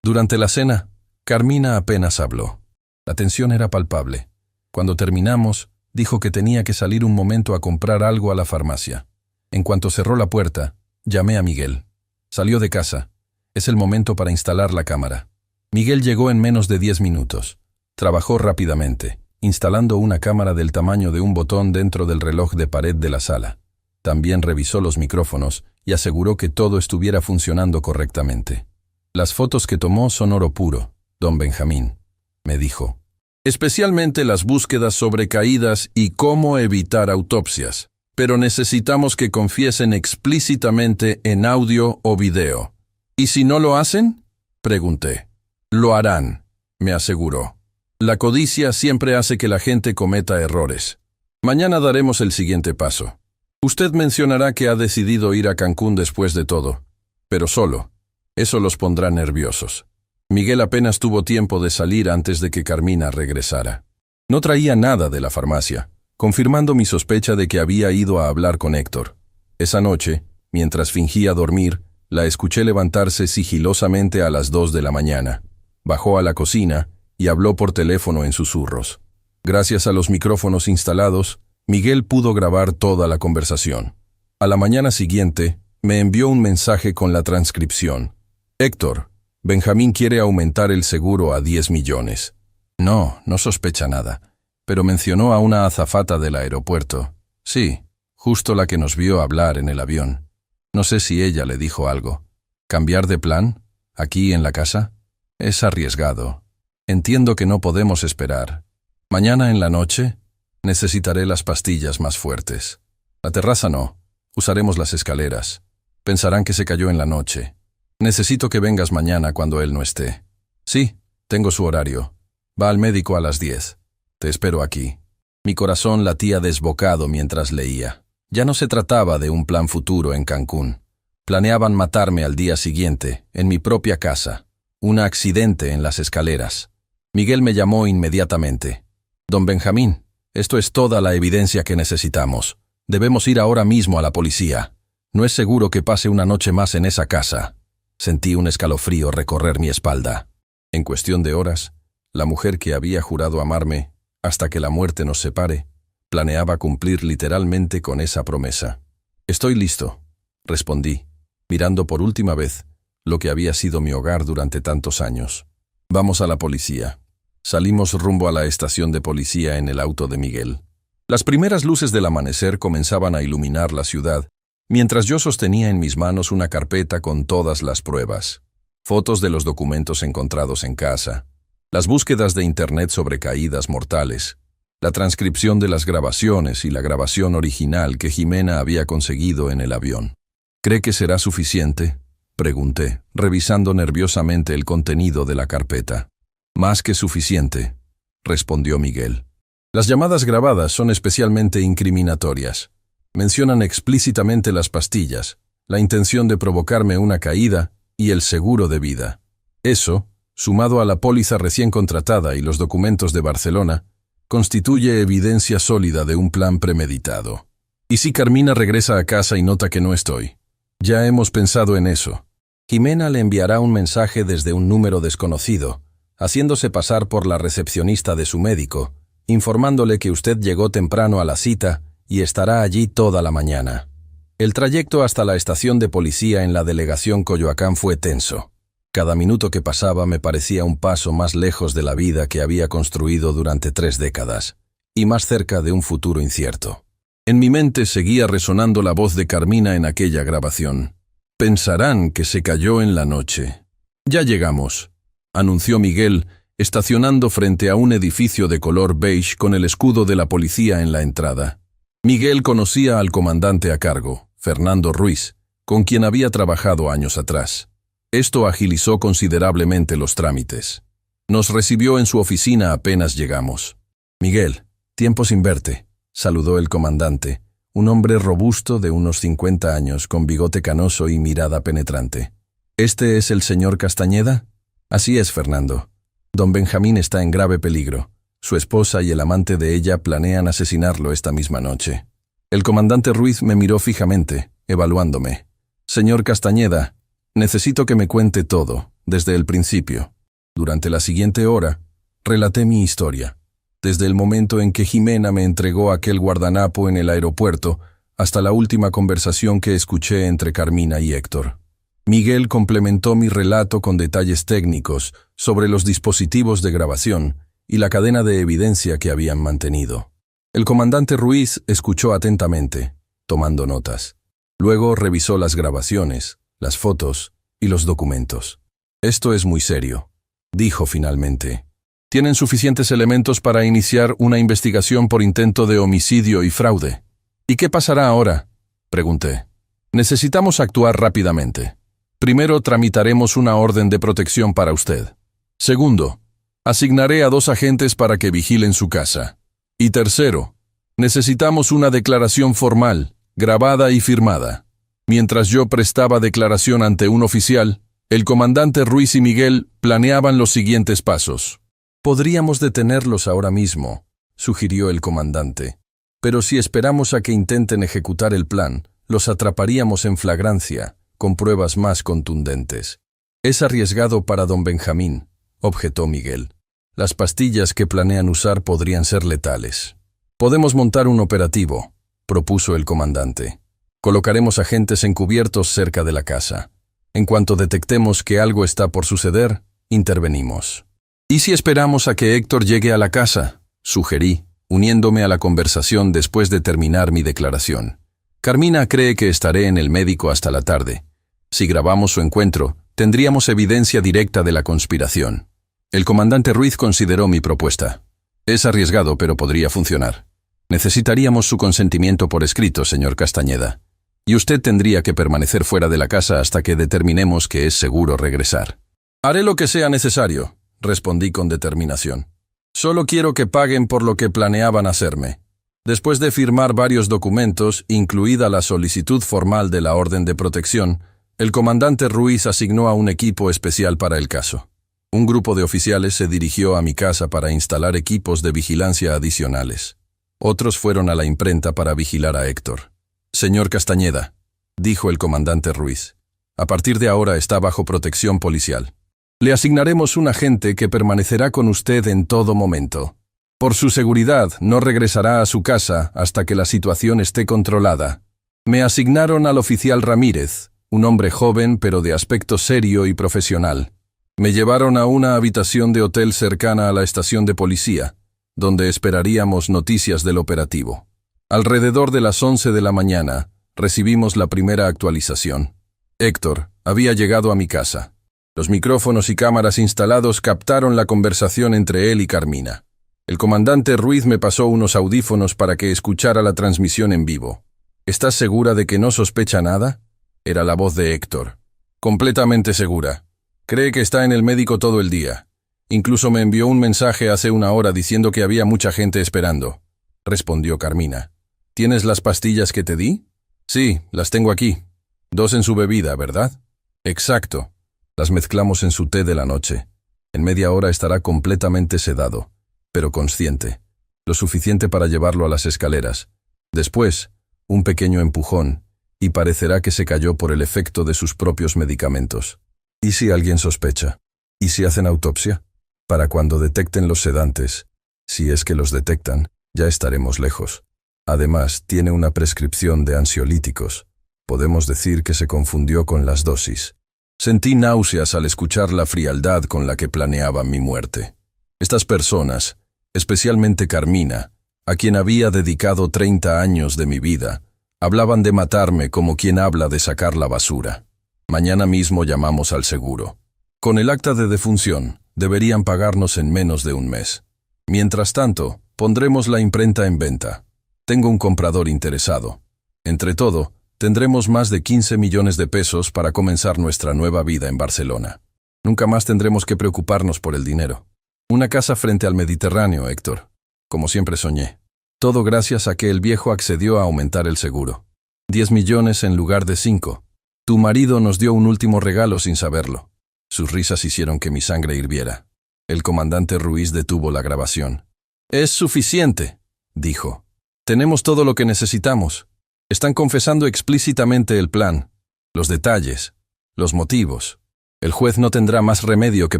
Durante la cena, Carmina apenas habló. La tensión era palpable. Cuando terminamos, dijo que tenía que salir un momento a comprar algo a la farmacia. En cuanto cerró la puerta, llamé a Miguel. Salió de casa. Es el momento para instalar la cámara. Miguel llegó en menos de 10 minutos. Trabajó rápidamente, instalando una cámara del tamaño de un botón dentro del reloj de pared de la sala. También revisó los micrófonos y aseguró que todo estuviera funcionando correctamente. Las fotos que tomó son oro puro, don Benjamín, me dijo. Especialmente las búsquedas sobre caídas y cómo evitar autopsias. Pero necesitamos que confiesen explícitamente en audio o video. ¿Y si no lo hacen? Pregunté. Lo harán, me aseguró. La codicia siempre hace que la gente cometa errores. Mañana daremos el siguiente paso. Usted mencionará que ha decidido ir a Cancún después de todo, pero solo. Eso los pondrá nerviosos. Miguel apenas tuvo tiempo de salir antes de que Carmina regresara. No traía nada de la farmacia, confirmando mi sospecha de que había ido a hablar con Héctor. Esa noche, mientras fingía dormir, la escuché levantarse sigilosamente a las 2 de la mañana. Bajó a la cocina y habló por teléfono en susurros. Gracias a los micrófonos instalados, Miguel pudo grabar toda la conversación. A la mañana siguiente, me envió un mensaje con la transcripción. Héctor, Benjamín quiere aumentar el seguro a 10 millones. No sospecha nada, pero mencionó a una azafata del aeropuerto. Sí, justo la que nos vio hablar en el avión. No sé si ella le dijo algo. ¿Cambiar de plan? ¿Aquí en la casa? Es arriesgado. Entiendo que no podemos esperar. Mañana en la noche necesitaré las pastillas más fuertes. La terraza no. Usaremos las escaleras. Pensarán que se cayó en la noche. Necesito que vengas mañana cuando él no esté. Sí, tengo su horario. Va al médico a las 10. Te espero aquí. Mi corazón latía desbocado mientras leía. Ya no se trataba de un plan futuro en Cancún. Planeaban matarme al día siguiente, en mi propia casa. Un accidente en las escaleras. Miguel me llamó inmediatamente. Don Benjamín, esto es toda la evidencia que necesitamos. Debemos ir ahora mismo a la policía. No es seguro que pase una noche más en esa casa. Sentí un escalofrío recorrer mi espalda. En cuestión de horas, la mujer que había jurado amarme, hasta que la muerte nos separe, planeaba cumplir literalmente con esa promesa. Estoy listo, respondí, mirando por última vez lo que había sido mi hogar durante tantos años. Vamos a la policía. Salimos rumbo a la estación de policía en el auto de Miguel. Las primeras luces del amanecer comenzaban a iluminar la ciudad, mientras yo sostenía en mis manos una carpeta con todas las pruebas. Fotos de los documentos encontrados en casa, las búsquedas de internet sobre caídas mortales, la transcripción de las grabaciones y la grabación original que Jimena había conseguido en el avión. ¿Cree que será suficiente?, pregunté, revisando nerviosamente el contenido de la carpeta. Más que suficiente, respondió Miguel. Las llamadas grabadas son especialmente incriminatorias. Mencionan explícitamente las pastillas, la intención de provocarme una caída y el seguro de vida. Eso, sumado a la póliza recién contratada y los documentos de Barcelona, constituye evidencia sólida de un plan premeditado. ¿Y si Carmina regresa a casa y nota que no estoy? Ya hemos pensado en eso. Jimena le enviará un mensaje desde un número desconocido, haciéndose pasar por la recepcionista de su médico, informándole que usted llegó temprano a la cita y estará allí toda la mañana. El trayecto hasta la estación de policía en la delegación Coyoacán fue tenso. Cada minuto que pasaba me parecía un paso más lejos de la vida que había construido durante 3 décadas, y más cerca de un futuro incierto. En mi mente seguía resonando la voz de Carmina en aquella grabación. Pensarán que se cayó en la noche. Ya llegamos, anunció Miguel, estacionando frente a un edificio de color beige con el escudo de la policía en la entrada. Miguel conocía al comandante a cargo, Fernando Ruiz, con quien había trabajado años atrás. Esto agilizó considerablemente los trámites. Nos recibió en su oficina apenas llegamos. Miguel, tiempo sin verte, saludó el comandante, un hombre robusto de unos 50 años con bigote canoso y mirada penetrante. ¿Este es el señor Castañeda? Así es, Fernando. Don Benjamín está en grave peligro. Su esposa y el amante de ella planean asesinarlo esta misma noche. El comandante Ruiz me miró fijamente, evaluándome. Señor Castañeda, necesito que me cuente todo, desde el principio. Durante la siguiente hora, relaté mi historia, desde el momento en que Jimena me entregó aquel guardanapo en el aeropuerto hasta la última conversación que escuché entre Carmina y Héctor. Miguel complementó mi relato con detalles técnicos sobre los dispositivos de grabación y la cadena de evidencia que habían mantenido. El comandante Ruiz escuchó atentamente, tomando notas. Luego revisó las grabaciones, las fotos y los documentos. «Esto es muy serio», dijo finalmente. «Tienen suficientes elementos para iniciar una investigación por intento de homicidio y fraude». «¿Y qué pasará ahora?», pregunté. «Necesitamos actuar rápidamente. Primero tramitaremos una orden de protección para usted. Segundo, asignaré a 2 agentes para que vigilen su casa. Y tercero, necesitamos una declaración formal, grabada y firmada». Mientras yo prestaba declaración ante un oficial, el comandante Ruiz y Miguel planeaban los siguientes pasos. «Podríamos detenerlos ahora mismo», sugirió el comandante. «Pero si esperamos a que intenten ejecutar el plan, los atraparíamos en flagrancia, con pruebas más contundentes». «Es arriesgado para don Benjamín», objetó Miguel. «Las pastillas que planean usar podrían ser letales». «Podemos montar un operativo», propuso el comandante. «Colocaremos agentes encubiertos cerca de la casa. En cuanto detectemos que algo está por suceder, intervenimos». «¿Y si esperamos a que Héctor llegue a la casa?», sugerí, uniéndome a la conversación después de terminar mi declaración. «Carmina cree que estaré en el médico hasta la tarde. Si grabamos su encuentro, tendríamos evidencia directa de la conspiración». El comandante Ruiz consideró mi propuesta. «Es arriesgado, pero podría funcionar. Necesitaríamos su consentimiento por escrito, señor Castañeda. Y usted tendría que permanecer fuera de la casa hasta que determinemos que es seguro regresar». «Haré lo que sea necesario», respondí con determinación. «Solo quiero que paguen por lo que planeaban hacerme». Después de firmar varios documentos, incluida la solicitud formal de la orden de protección, el comandante Ruiz asignó a un equipo especial para el caso. Un grupo de oficiales se dirigió a mi casa para instalar equipos de vigilancia adicionales. Otros fueron a la imprenta para vigilar a Héctor. «Señor Castañeda», dijo el comandante Ruiz, «a partir de ahora está bajo protección policial. Le asignaremos un agente que permanecerá con usted en todo momento. Por su seguridad, no regresará a su casa hasta que la situación esté controlada. Me asignaron al oficial Ramírez, un hombre joven pero de aspecto serio y profesional. Me llevaron a una habitación de hotel cercana a la estación de policía, donde esperaríamos noticias del operativo. Alrededor de las 11 de la mañana, recibimos la primera actualización. Héctor había llegado a mi casa. Los micrófonos y cámaras instalados captaron la conversación entre él y Carmina. El comandante Ruiz me pasó unos audífonos para que escuchara la transmisión en vivo. «¿Estás segura de que no sospecha nada?», era la voz de Héctor. «Completamente segura. Cree que está en el médico todo el día. Incluso me envió un mensaje hace una hora diciendo que había mucha gente esperando», respondió Carmina. «¿Tienes las pastillas que te di?». «Sí, las tengo aquí. 2 en su bebida, ¿verdad?». «Exacto. Las mezclamos en su té de la noche. En media hora estará completamente sedado, pero consciente. Lo suficiente para llevarlo a las escaleras. Después, un pequeño empujón, y parecerá que se cayó por el efecto de sus propios medicamentos». «¿Y si alguien sospecha? ¿Y si hacen autopsia? Para cuando detecten los sedantes, si es que los detectan, ya estaremos lejos. Además, tiene una prescripción de ansiolíticos. Podemos decir que se confundió con las dosis». Sentí náuseas al escuchar la frialdad con la que planeaban mi muerte. Estas personas, especialmente Carmina, a quien había dedicado 30 años de mi vida, hablaban de matarme como quien habla de sacar la basura. «Mañana mismo llamamos al seguro. Con el acta de defunción, deberían pagarnos en menos de un mes. Mientras tanto, pondremos la imprenta en venta. Tengo un comprador interesado. Entre todo, tendremos más de 15 millones de pesos para comenzar nuestra nueva vida en Barcelona. Nunca más tendremos que preocuparnos por el dinero. Una casa frente al Mediterráneo, Héctor, como siempre soñé. Todo gracias a que el viejo accedió a aumentar el seguro. 10 millones en lugar de 5. Tu marido nos dio un último regalo sin saberlo». Sus risas hicieron que mi sangre hirviera. El comandante Ruiz detuvo la grabación. «Es suficiente», dijo. «Tenemos todo lo que necesitamos. Están confesando explícitamente el plan, los detalles, los motivos. El juez no tendrá más remedio que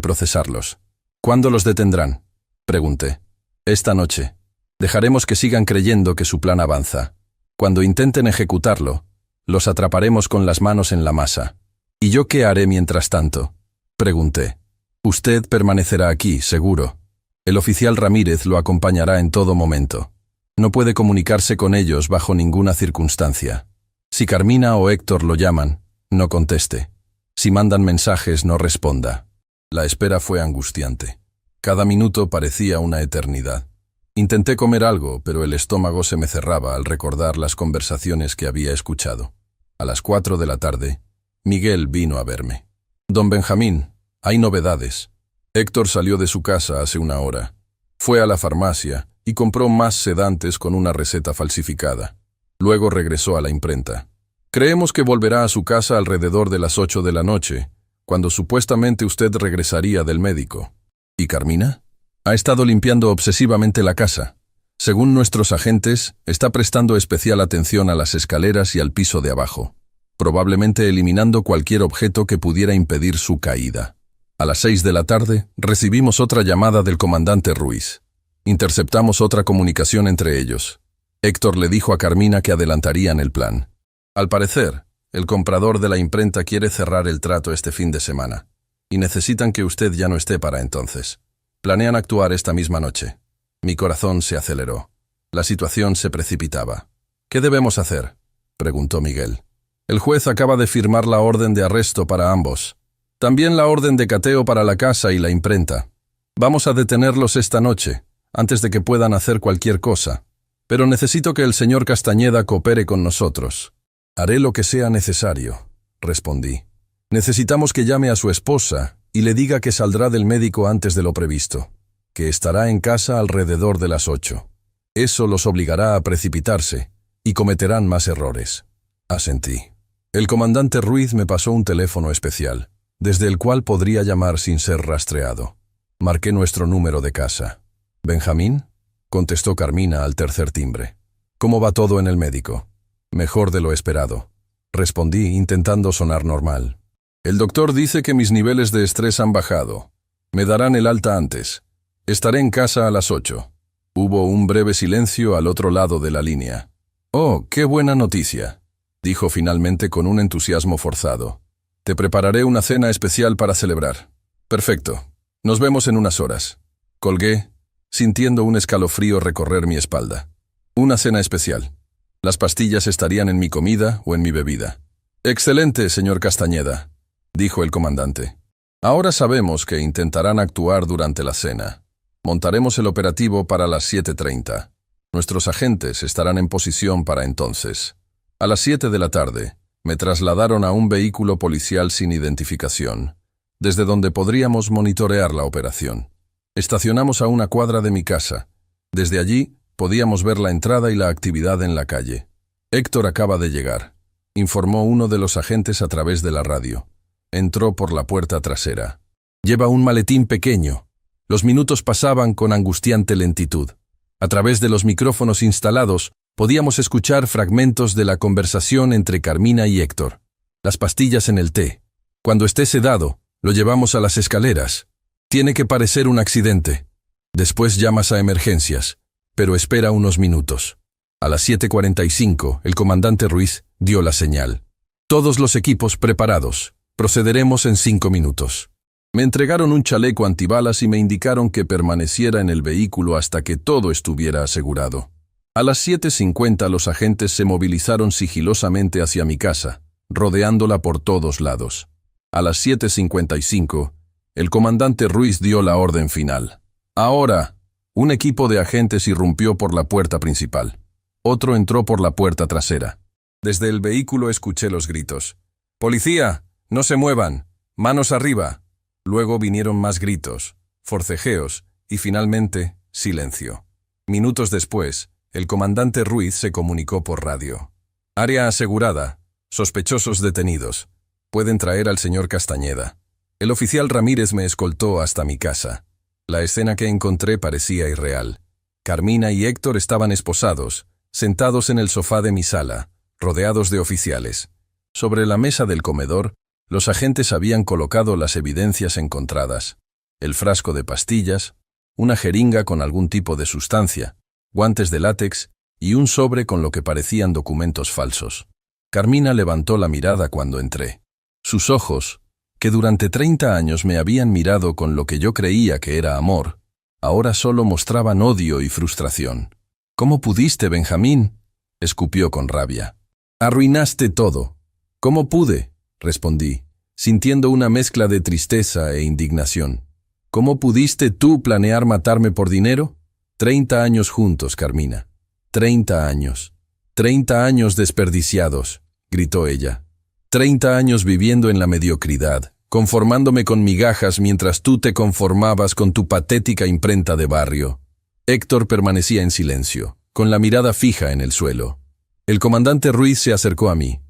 procesarlos». «¿Cuándo los detendrán?», pregunté. «Esta noche. Dejaremos que sigan creyendo que su plan avanza. Cuando intenten ejecutarlo, los atraparemos con las manos en la masa. ¿Y yo qué haré mientras tanto? Pregunté. Usted permanecerá aquí, seguro. El oficial Ramírez lo acompañará en todo momento. No puede comunicarse con ellos bajo ninguna circunstancia. Si Carmina o Héctor lo llaman, no conteste. Si mandan mensajes, no responda. La espera fue angustiante. Cada minuto parecía una eternidad. Intenté comer algo, pero el estómago se me cerraba al recordar las conversaciones que había escuchado. A las 4 de la tarde, Miguel vino a verme. Don Benjamín, hay novedades. Héctor salió de su casa hace una hora. Fue a la farmacia y compró más sedantes con una receta falsificada. Luego regresó a la imprenta. Creemos que volverá a su casa alrededor de las 8 de la noche, cuando supuestamente usted regresaría del médico. ¿Y Carmina? Ha estado limpiando obsesivamente la casa. Según nuestros agentes, está prestando especial atención a las escaleras y al piso de abajo, probablemente eliminando cualquier objeto que pudiera impedir su caída. A las 6 de la tarde, recibimos otra llamada del comandante Ruiz. Interceptamos otra comunicación entre ellos. Héctor le dijo a Carmina que adelantarían el plan. Al parecer, el comprador de la imprenta quiere cerrar el trato este fin de semana, y necesitan que usted ya no esté para entonces. Planean actuar esta misma noche. Mi corazón se aceleró. La situación se precipitaba. ¿Qué debemos hacer?, preguntó Miguel. El juez acaba de firmar la orden de arresto para ambos. También la orden de cateo para la casa y la imprenta. Vamos a detenerlos esta noche, antes de que puedan hacer cualquier cosa. Pero necesito que el señor Castañeda coopere con nosotros. Haré lo que sea necesario, respondí. Necesitamos que llame a su esposa y le diga que saldrá del médico antes de lo previsto, que estará en casa alrededor de las 8. Eso los obligará a precipitarse y cometerán más errores. Asentí. El comandante Ruiz me pasó un teléfono especial, desde el cual podría llamar sin ser rastreado. Marqué nuestro número de casa. ¿Benjamín?, contestó Carmina al tercer timbre. ¿Cómo va todo en el médico? Mejor de lo esperado, respondí intentando sonar normal. El doctor dice que mis niveles de estrés han bajado. Me darán el alta antes. Estaré en casa a las 8. Hubo un breve silencio al otro lado de la línea. «Oh, qué buena noticia», dijo finalmente con un entusiasmo forzado. «Te prepararé una cena especial para celebrar». «Perfecto. Nos vemos en unas horas». Colgué, sintiendo un escalofrío recorrer mi espalda. Una cena especial. Las pastillas estarían en mi comida o en mi bebida. «Excelente, señor Castañeda», dijo el comandante. «Ahora sabemos que intentarán actuar durante la cena. Montaremos el operativo para las 7:30. Nuestros agentes estarán en posición para entonces». A las 7 de la tarde, me trasladaron a un vehículo policial sin identificación, desde donde podríamos monitorear la operación. Estacionamos a una cuadra de mi casa. Desde allí, podíamos ver la entrada y la actividad en la calle. «Héctor acaba de llegar», informó uno de los agentes a través de la radio. Entró por la puerta trasera. «Lleva un maletín pequeño». Los minutos pasaban con angustiante lentitud. A través de los micrófonos instalados, podíamos escuchar fragmentos de la conversación entre Carmina y Héctor. «Las pastillas en el té. Cuando esté sedado, lo llevamos a las escaleras. Tiene que parecer un accidente. Después llamas a emergencias, pero espera unos minutos». A las 7:45, el comandante Ruiz dio la señal. «Todos los equipos preparados. Procederemos en 5 minutos». Me entregaron un chaleco antibalas y me indicaron que permaneciera en el vehículo hasta que todo estuviera asegurado. A las 7:50 los agentes se movilizaron sigilosamente hacia mi casa, rodeándola por todos lados. A las 7:55, el comandante Ruiz dio la orden final. «Ahora». Un equipo de agentes irrumpió por la puerta principal. Otro entró por la puerta trasera. Desde el vehículo escuché los gritos. «¡Policía! ¡No se muevan! ¡Manos arriba!». Luego vinieron más gritos, forcejeos y finalmente silencio. Minutos después, el comandante Ruiz se comunicó por radio. «Área asegurada. Sospechosos detenidos. Pueden traer al señor Castañeda». El oficial Ramírez me escoltó hasta mi casa. La escena que encontré parecía irreal. Carmina y Héctor estaban esposados, sentados en el sofá de mi sala, rodeados de oficiales. Sobre la mesa del comedor, los agentes habían colocado las evidencias encontradas: el frasco de pastillas, una jeringa con algún tipo de sustancia, guantes de látex y un sobre con lo que parecían documentos falsos. Carmina levantó la mirada cuando entré. Sus ojos, que durante 30 años me habían mirado con lo que yo creía que era amor, ahora solo mostraban odio y frustración. «¿Cómo pudiste, Benjamín?», escupió con rabia. «Arruinaste todo». «¿Cómo pude?», respondí, sintiendo una mezcla de tristeza e indignación. «¿Cómo pudiste tú planear matarme por dinero? 30 años juntos, Carmina. 30 años. 30 años desperdiciados», gritó ella. 30 años viviendo en la mediocridad, conformándome con migajas mientras tú te conformabas con tu patética imprenta de barrio. Héctor permanecía en silencio, con la mirada fija en el suelo. El comandante Ruiz se acercó a mí.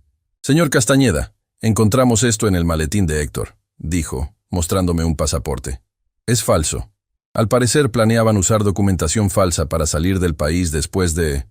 «Señor Castañeda, encontramos esto en el maletín de Héctor», dijo, mostrándome un pasaporte. «Es falso. Al parecer planeaban usar documentación falsa para salir del país después de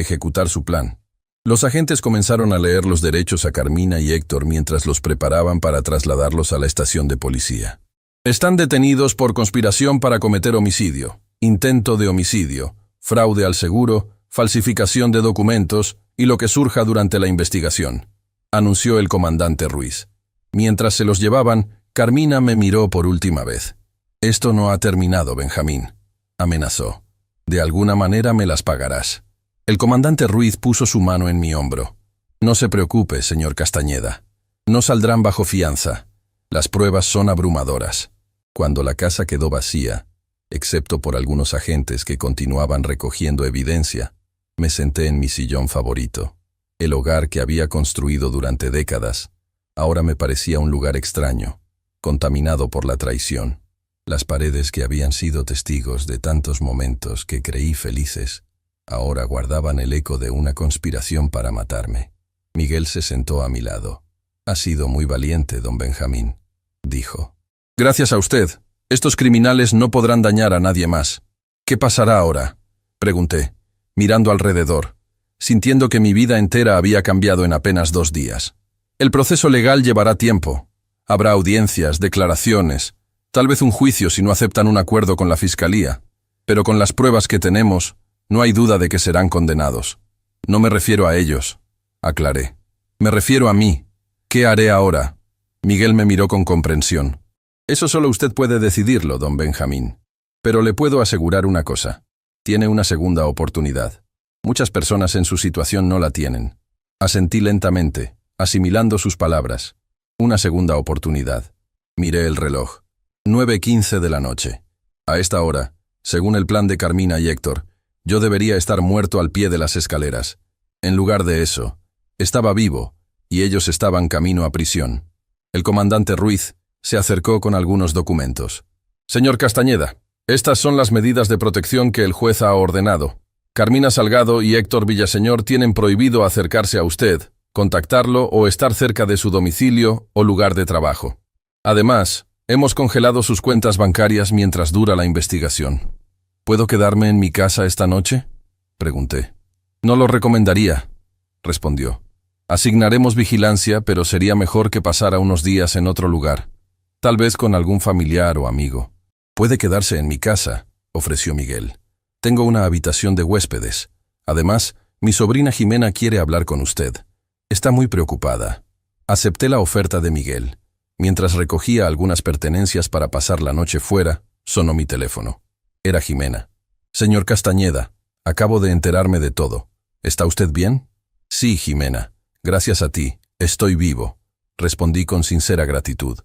ejecutar su plan». Los agentes comenzaron a leer los derechos a Carmina y Héctor mientras los preparaban para trasladarlos a la estación de policía. «Están detenidos por conspiración para cometer homicidio, intento de homicidio, fraude al seguro, falsificación de documentos y lo que surja durante la investigación», anunció el comandante Ruiz. Mientras se los llevaban, Carmina me miró por última vez. «Esto no ha terminado, Benjamín», amenazó. «De alguna manera me las pagarás». El comandante Ruiz puso su mano en mi hombro. «No se preocupe, señor Castañeda. No saldrán bajo fianza. Las pruebas son abrumadoras». Cuando la casa quedó vacía, excepto por algunos agentes que continuaban recogiendo evidencia, me senté en mi sillón favorito. El hogar que había construido durante décadas ahora me parecía un lugar extraño, contaminado por la traición. Las paredes que habían sido testigos de tantos momentos que creí felices, ahora guardaban el eco de una conspiración para matarme. Miguel se sentó a mi lado. «Ha sido muy valiente, don Benjamín», dijo. «Gracias a usted. Estos criminales no podrán dañar a nadie más». «¿Qué pasará ahora?», pregunté, mirando alrededor, sintiendo que mi vida entera había cambiado en apenas 2 días. «El proceso legal llevará tiempo. Habrá audiencias, declaraciones, tal vez un juicio si no aceptan un acuerdo con la fiscalía. Pero con las pruebas que tenemos, no hay duda de que serán condenados». «No me refiero a ellos», aclaré. «Me refiero a mí. ¿Qué haré ahora?». Miguel me miró con comprensión. «Eso solo usted puede decidirlo, don Benjamín. Pero le puedo asegurar una cosa. Tiene una segunda oportunidad. Muchas personas en su situación no la tienen». Asentí lentamente, asimilando sus palabras. Una segunda oportunidad. Miré el reloj. 9:15 de la noche. A esta hora, según el plan de Carmina y Héctor, yo debería estar muerto al pie de las escaleras. En lugar de eso, estaba vivo, y ellos estaban camino a prisión. El comandante Ruiz se acercó con algunos documentos. «Señor Castañeda, estas son las medidas de protección que el juez ha ordenado. Carmina Salgado y Héctor Villaseñor tienen prohibido acercarse a usted, contactarlo o estar cerca de su domicilio o lugar de trabajo. Además, hemos congelado sus cuentas bancarias mientras dura la investigación». «¿Puedo quedarme en mi casa esta noche?», pregunté. «No lo recomendaría», respondió. «Asignaremos vigilancia, pero sería mejor que pasara unos días en otro lugar, tal vez con algún familiar o amigo». «Puede quedarse en mi casa», ofreció Miguel. «Tengo una habitación de huéspedes. Además, mi sobrina Jimena quiere hablar con usted. Está muy preocupada». Acepté la oferta de Miguel. Mientras recogía algunas pertenencias para pasar la noche fuera, sonó mi teléfono. Era Jimena. «Señor Castañeda, acabo de enterarme de todo. ¿Está usted bien?». «Sí, Jimena. Gracias a ti, estoy vivo», respondí con sincera gratitud.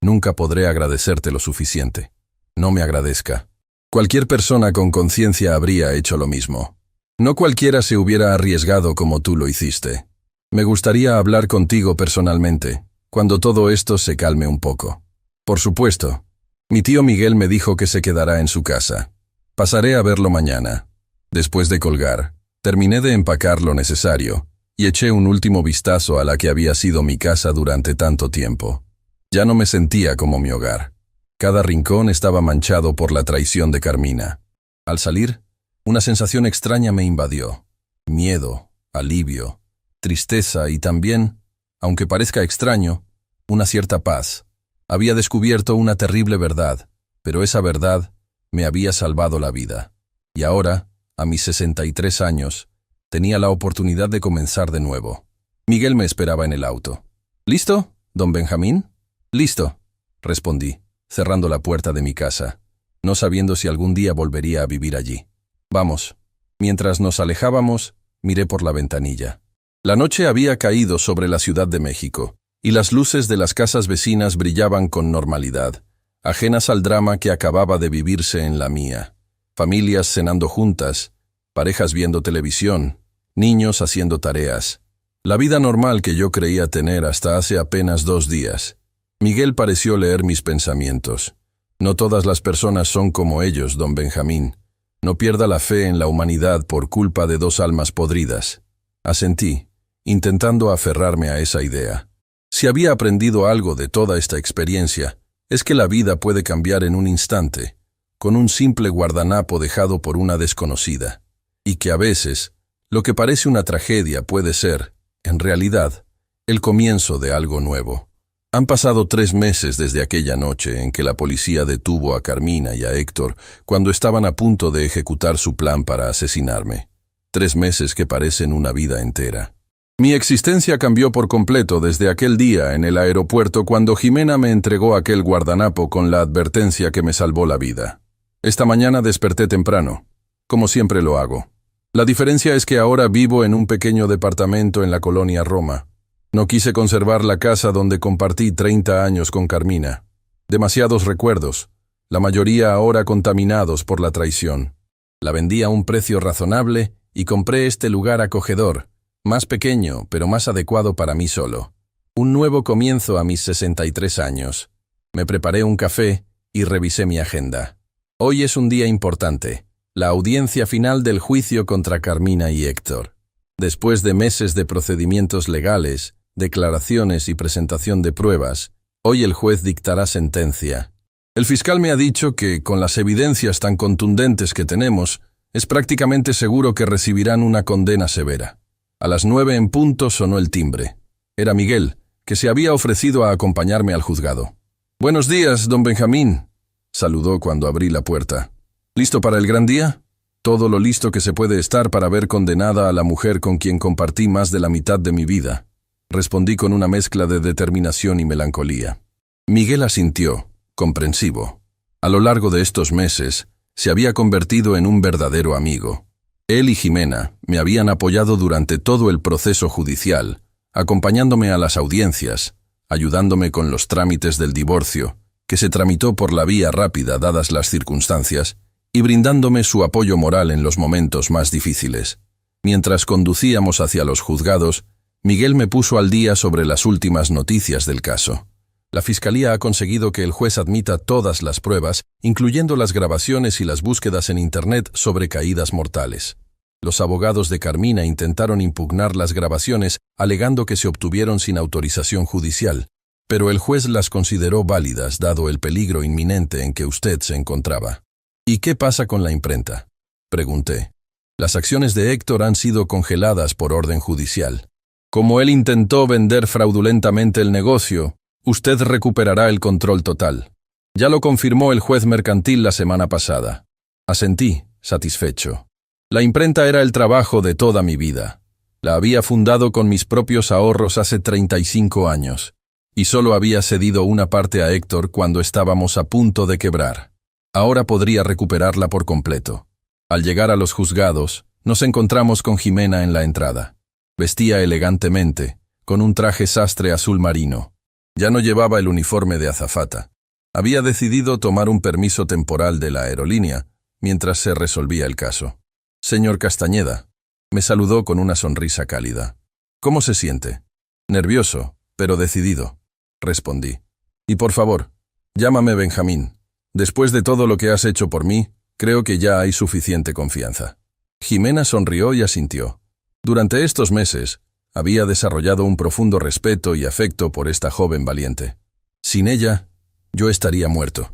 «Nunca podré agradecerte lo suficiente». «No me agradezca. Cualquier persona con conciencia habría hecho lo mismo. No cualquiera se hubiera arriesgado como tú lo hiciste. Me gustaría hablar contigo personalmente, cuando todo esto se calme un poco». «Por supuesto. Mi tío Miguel me dijo que se quedará en su casa. Pasaré a verlo mañana». Después de colgar, terminé de empacar lo necesario y eché un último vistazo a la que había sido mi casa durante tanto tiempo. Ya no me sentía como mi hogar. Cada rincón estaba manchado por la traición de Carmina. Al salir, una sensación extraña me invadió. Miedo, alivio, tristeza y también, aunque parezca extraño, una cierta paz. Había descubierto una terrible verdad, pero esa verdad me había salvado la vida. Y ahora, a mis 63 años, tenía la oportunidad de comenzar de nuevo. Miguel me esperaba en el auto. ¿Listo, don Benjamín? Listo, respondí, cerrando la puerta de mi casa, no sabiendo si algún día volvería a vivir allí. Vamos. Mientras nos alejábamos, miré por la ventanilla. La noche había caído sobre la Ciudad de México, y las luces de las casas vecinas brillaban con normalidad, ajenas al drama que acababa de vivirse en la mía. Familias cenando juntas, parejas viendo televisión, niños haciendo tareas. La vida normal que yo creía tener hasta hace apenas 2 días. Miguel pareció leer mis pensamientos. No todas las personas son como ellos, don Benjamín. No pierda la fe en la humanidad por culpa de 2 almas podridas. Asentí, intentando aferrarme a esa idea. Si había aprendido algo de toda esta experiencia, es que la vida puede cambiar en un instante, con un simple guardanapo dejado por una desconocida, y que a veces, lo que parece una tragedia puede ser, en realidad, el comienzo de algo nuevo. Han pasado 3 meses desde aquella noche en que la policía detuvo a Carmina y a Héctor cuando estaban a punto de ejecutar su plan para asesinarme. 3 meses que parecen una vida entera. Mi existencia cambió por completo desde aquel día en el aeropuerto cuando Jimena me entregó aquel guardanapo con la advertencia que me salvó la vida. Esta mañana desperté temprano, como siempre lo hago. La diferencia es que ahora vivo en un pequeño departamento en la colonia Roma. No quise conservar la casa donde compartí 30 años con Carmina. Demasiados recuerdos, la mayoría ahora contaminados por la traición. La vendí a un precio razonable y compré este lugar acogedor, más pequeño, pero más adecuado para mí solo. Un nuevo comienzo a mis 63 años. Me preparé un café y revisé mi agenda. Hoy es un día importante, la audiencia final del juicio contra Carmina y Héctor. Después de meses de procedimientos legales, declaraciones y presentación de pruebas, hoy el juez dictará sentencia. El fiscal me ha dicho que, con las evidencias tan contundentes que tenemos, es prácticamente seguro que recibirán una condena severa. A las 9 en punto sonó el timbre. Era Miguel, que se había ofrecido a acompañarme al juzgado. «Buenos días, don Benjamín», saludó cuando abrí la puerta. «¿Listo para el gran día?» Todo lo listo que se puede estar para ver condenada a la mujer con quien compartí más de la mitad de mi vida. Respondí con una mezcla de determinación y melancolía. Miguel asintió, comprensivo. A lo largo de estos meses, se había convertido en un verdadero amigo. Él y Jimena me habían apoyado durante todo el proceso judicial, acompañándome a las audiencias, ayudándome con los trámites del divorcio, que se tramitó por la vía rápida dadas las circunstancias, y brindándome su apoyo moral en los momentos más difíciles. Mientras conducíamos hacia los juzgados, Miguel me puso al día sobre las últimas noticias del caso. La Fiscalía ha conseguido que el juez admita todas las pruebas, incluyendo las grabaciones y las búsquedas en Internet sobre caídas mortales. Los abogados de Carmina intentaron impugnar las grabaciones, alegando que se obtuvieron sin autorización judicial, pero el juez las consideró válidas dado el peligro inminente en que usted se encontraba. «¿Y qué pasa con la imprenta?», pregunté. «Las acciones de Héctor han sido congeladas por orden judicial. Como él intentó vender fraudulentamente el negocio, usted recuperará el control total. Ya lo confirmó el juez mercantil la semana pasada». Asentí, satisfecho. La imprenta era el trabajo de toda mi vida. La había fundado con mis propios ahorros hace 35 años, y solo había cedido una parte a Héctor cuando estábamos a punto de quebrar. Ahora podría recuperarla por completo. Al llegar a los juzgados, nos encontramos con Jimena en la entrada. Vestía elegantemente, con un traje sastre azul marino. Ya no llevaba el uniforme de azafata. Había decidido tomar un permiso temporal de la aerolínea, mientras se resolvía el caso. «Señor Castañeda», me saludó con una sonrisa cálida. «¿Cómo se siente?» «Nervioso, pero decidido», respondí. «Y por favor, llámame Benjamín. Después de todo lo que has hecho por mí, creo que ya hay suficiente confianza». Jimena sonrió y asintió. Durante estos meses, había desarrollado un profundo respeto y afecto por esta joven valiente. Sin ella, yo estaría muerto,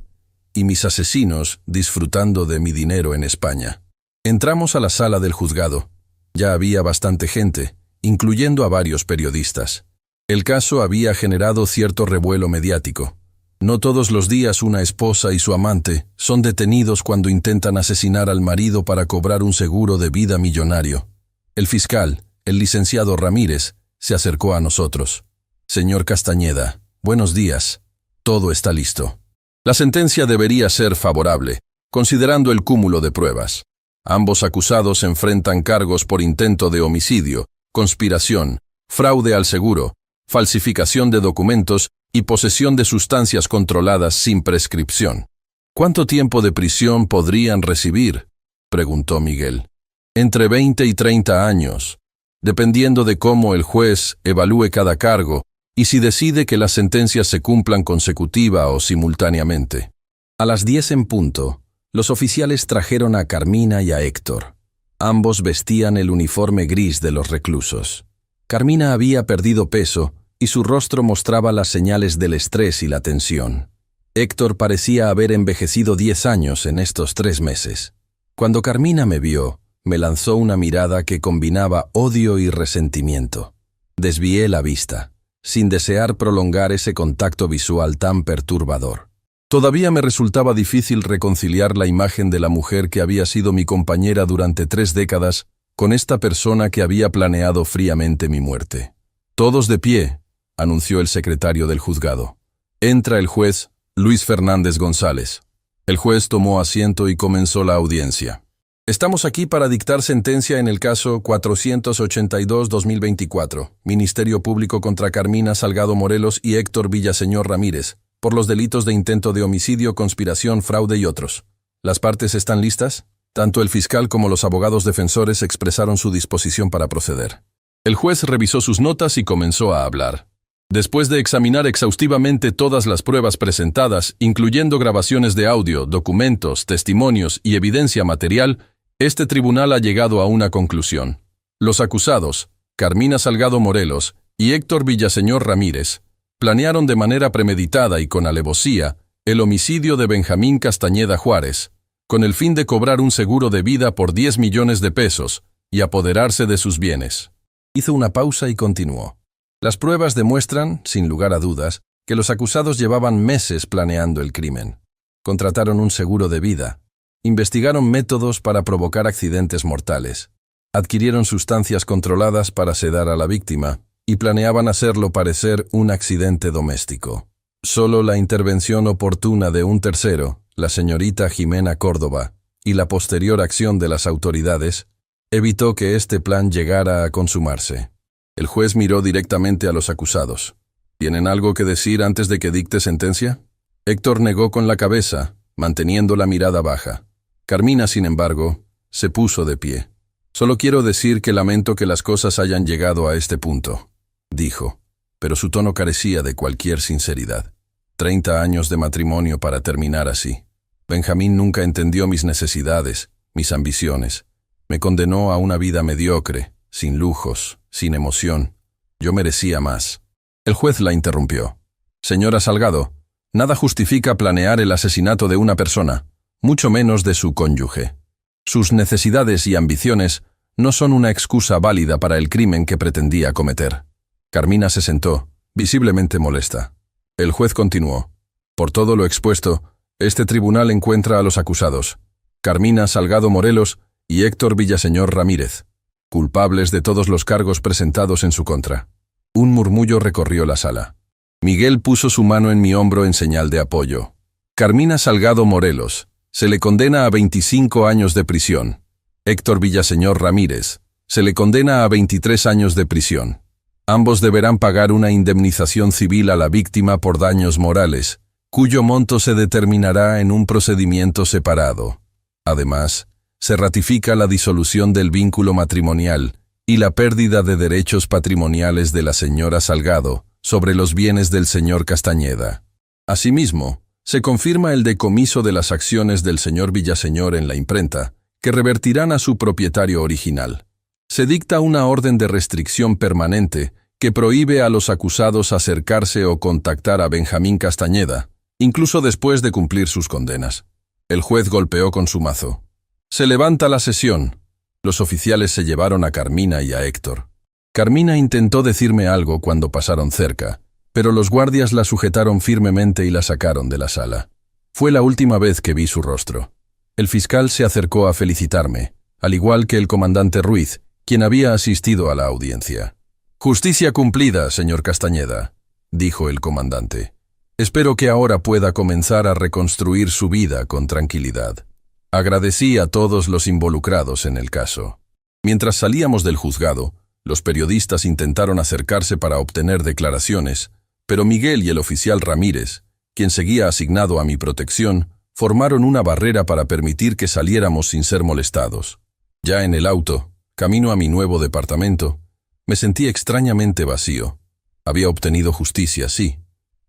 y mis asesinos disfrutando de mi dinero en España. Entramos a la sala del juzgado. Ya había bastante gente, incluyendo a varios periodistas. El caso había generado cierto revuelo mediático. No todos los días una esposa y su amante son detenidos cuando intentan asesinar al marido para cobrar un seguro de vida millonario. El fiscal, el licenciado Ramírez, se acercó a nosotros. Señor Castañeda, buenos días. Todo está listo. La sentencia debería ser favorable, considerando el cúmulo de pruebas. Ambos acusados enfrentan cargos por intento de homicidio, conspiración, fraude al seguro, falsificación de documentos y posesión de sustancias controladas sin prescripción. ¿Cuánto tiempo de prisión podrían recibir?, preguntó Miguel. Entre 20 y 30 años, dependiendo de cómo el juez evalúe cada cargo y si decide que las sentencias se cumplan consecutiva o simultáneamente. A las 10 en punto, los oficiales trajeron a Carmina y a Héctor. Ambos vestían el uniforme gris de los reclusos. Carmina había perdido peso y su rostro mostraba las señales del estrés y la tensión. Héctor parecía haber envejecido 10 años en estos 3 meses. Cuando Carmina me vio, me lanzó una mirada que combinaba odio y resentimiento. Desvié la vista, sin desear prolongar ese contacto visual tan perturbador. Todavía me resultaba difícil reconciliar la imagen de la mujer que había sido mi compañera durante 3 décadas con esta persona que había planeado fríamente mi muerte. «Todos de pie», anunció el secretario del juzgado. «Entra el juez Luis Fernández González». El juez tomó asiento y comenzó la audiencia. «Estamos aquí para dictar sentencia en el caso 482-2024, Ministerio Público contra Carmina Salgado Morelos y Héctor Villaseñor Ramírez, por los delitos de intento de homicidio, conspiración, fraude y otros. ¿Las partes están listas?». Tanto el fiscal como los abogados defensores expresaron su disposición para proceder. El juez revisó sus notas y comenzó a hablar. Después de examinar exhaustivamente todas las pruebas presentadas, incluyendo grabaciones de audio, documentos, testimonios y evidencia material, este tribunal ha llegado a una conclusión. Los acusados, Carmina Salgado Morelos y Héctor Villaseñor Ramírez, planearon de manera premeditada y con alevosía el homicidio de Benjamín Castañeda Juárez, con el fin de cobrar un seguro de vida por 10 millones de pesos y apoderarse de sus bienes. Hizo una pausa y continuó. Las pruebas demuestran, sin lugar a dudas, que los acusados llevaban meses planeando el crimen. Contrataron un seguro de vida, investigaron métodos para provocar accidentes mortales, adquirieron sustancias controladas para sedar a la víctima y planeaban hacerlo parecer un accidente doméstico. Solo la intervención oportuna de un tercero, la señorita Jimena Córdoba, y la posterior acción de las autoridades, evitó que este plan llegara a consumarse. El juez miró directamente a los acusados. ¿Tienen algo que decir antes de que dicte sentencia? Héctor negó con la cabeza, manteniendo la mirada baja. Carmina, sin embargo, se puso de pie. «Solo quiero decir que lamento que las cosas hayan llegado a este punto», dijo, pero su tono carecía de cualquier sinceridad. 30 años de matrimonio para terminar así. Benjamín nunca entendió mis necesidades, mis ambiciones. Me condenó a una vida mediocre, sin lujos, sin emoción. Yo merecía más. El juez la interrumpió. «Señora Salgado, nada justifica planear el asesinato de una persona, mucho menos de su cónyuge. Sus necesidades y ambiciones no son una excusa válida para el crimen que pretendía cometer». Carmina se sentó, visiblemente molesta. El juez continuó. «Por todo lo expuesto, este tribunal encuentra a los acusados, Carmina Salgado Morelos y Héctor Villaseñor Ramírez, culpables de todos los cargos presentados en su contra». Un murmullo recorrió la sala. Miguel puso su mano en mi hombro en señal de apoyo. «Carmina Salgado Morelos, se le condena a 25 años de prisión. Héctor Villaseñor Ramírez, se le condena a 23 años de prisión. Ambos deberán pagar una indemnización civil a la víctima por daños morales, cuyo monto se determinará en un procedimiento separado. Además, se ratifica la disolución del vínculo matrimonial y la pérdida de derechos patrimoniales de la señora Salgado sobre los bienes del señor Castañeda. Asimismo, se confirma el decomiso de las acciones del señor Villaseñor en la imprenta, que revertirán a su propietario original. Se dicta una orden de restricción permanente que prohíbe a los acusados acercarse o contactar a Benjamín Castañeda, incluso después de cumplir sus condenas». El juez golpeó con su mazo. «Se levanta la sesión». Los oficiales se llevaron a Carmina y a Héctor. Carmina intentó decirme algo cuando pasaron cerca, pero los guardias la sujetaron firmemente y la sacaron de la sala. Fue la última vez que vi su rostro. El fiscal se acercó a felicitarme, al igual que el comandante Ruiz, quien había asistido a la audiencia. «Justicia cumplida, señor Castañeda. dijo el comandante. Espero que ahora pueda comenzar a reconstruir su vida con tranquilidad. Agradecí a todos los involucrados en el caso. Mientras salíamos del juzgado, los periodistas intentaron acercarse para obtener declaraciones, pero Miguel y el oficial Ramírez, quien seguía asignado a mi protección, formaron una barrera para permitir que saliéramos sin ser molestados. Ya en el auto, camino a mi nuevo departamento, me sentí extrañamente vacío. Había obtenido justicia, sí,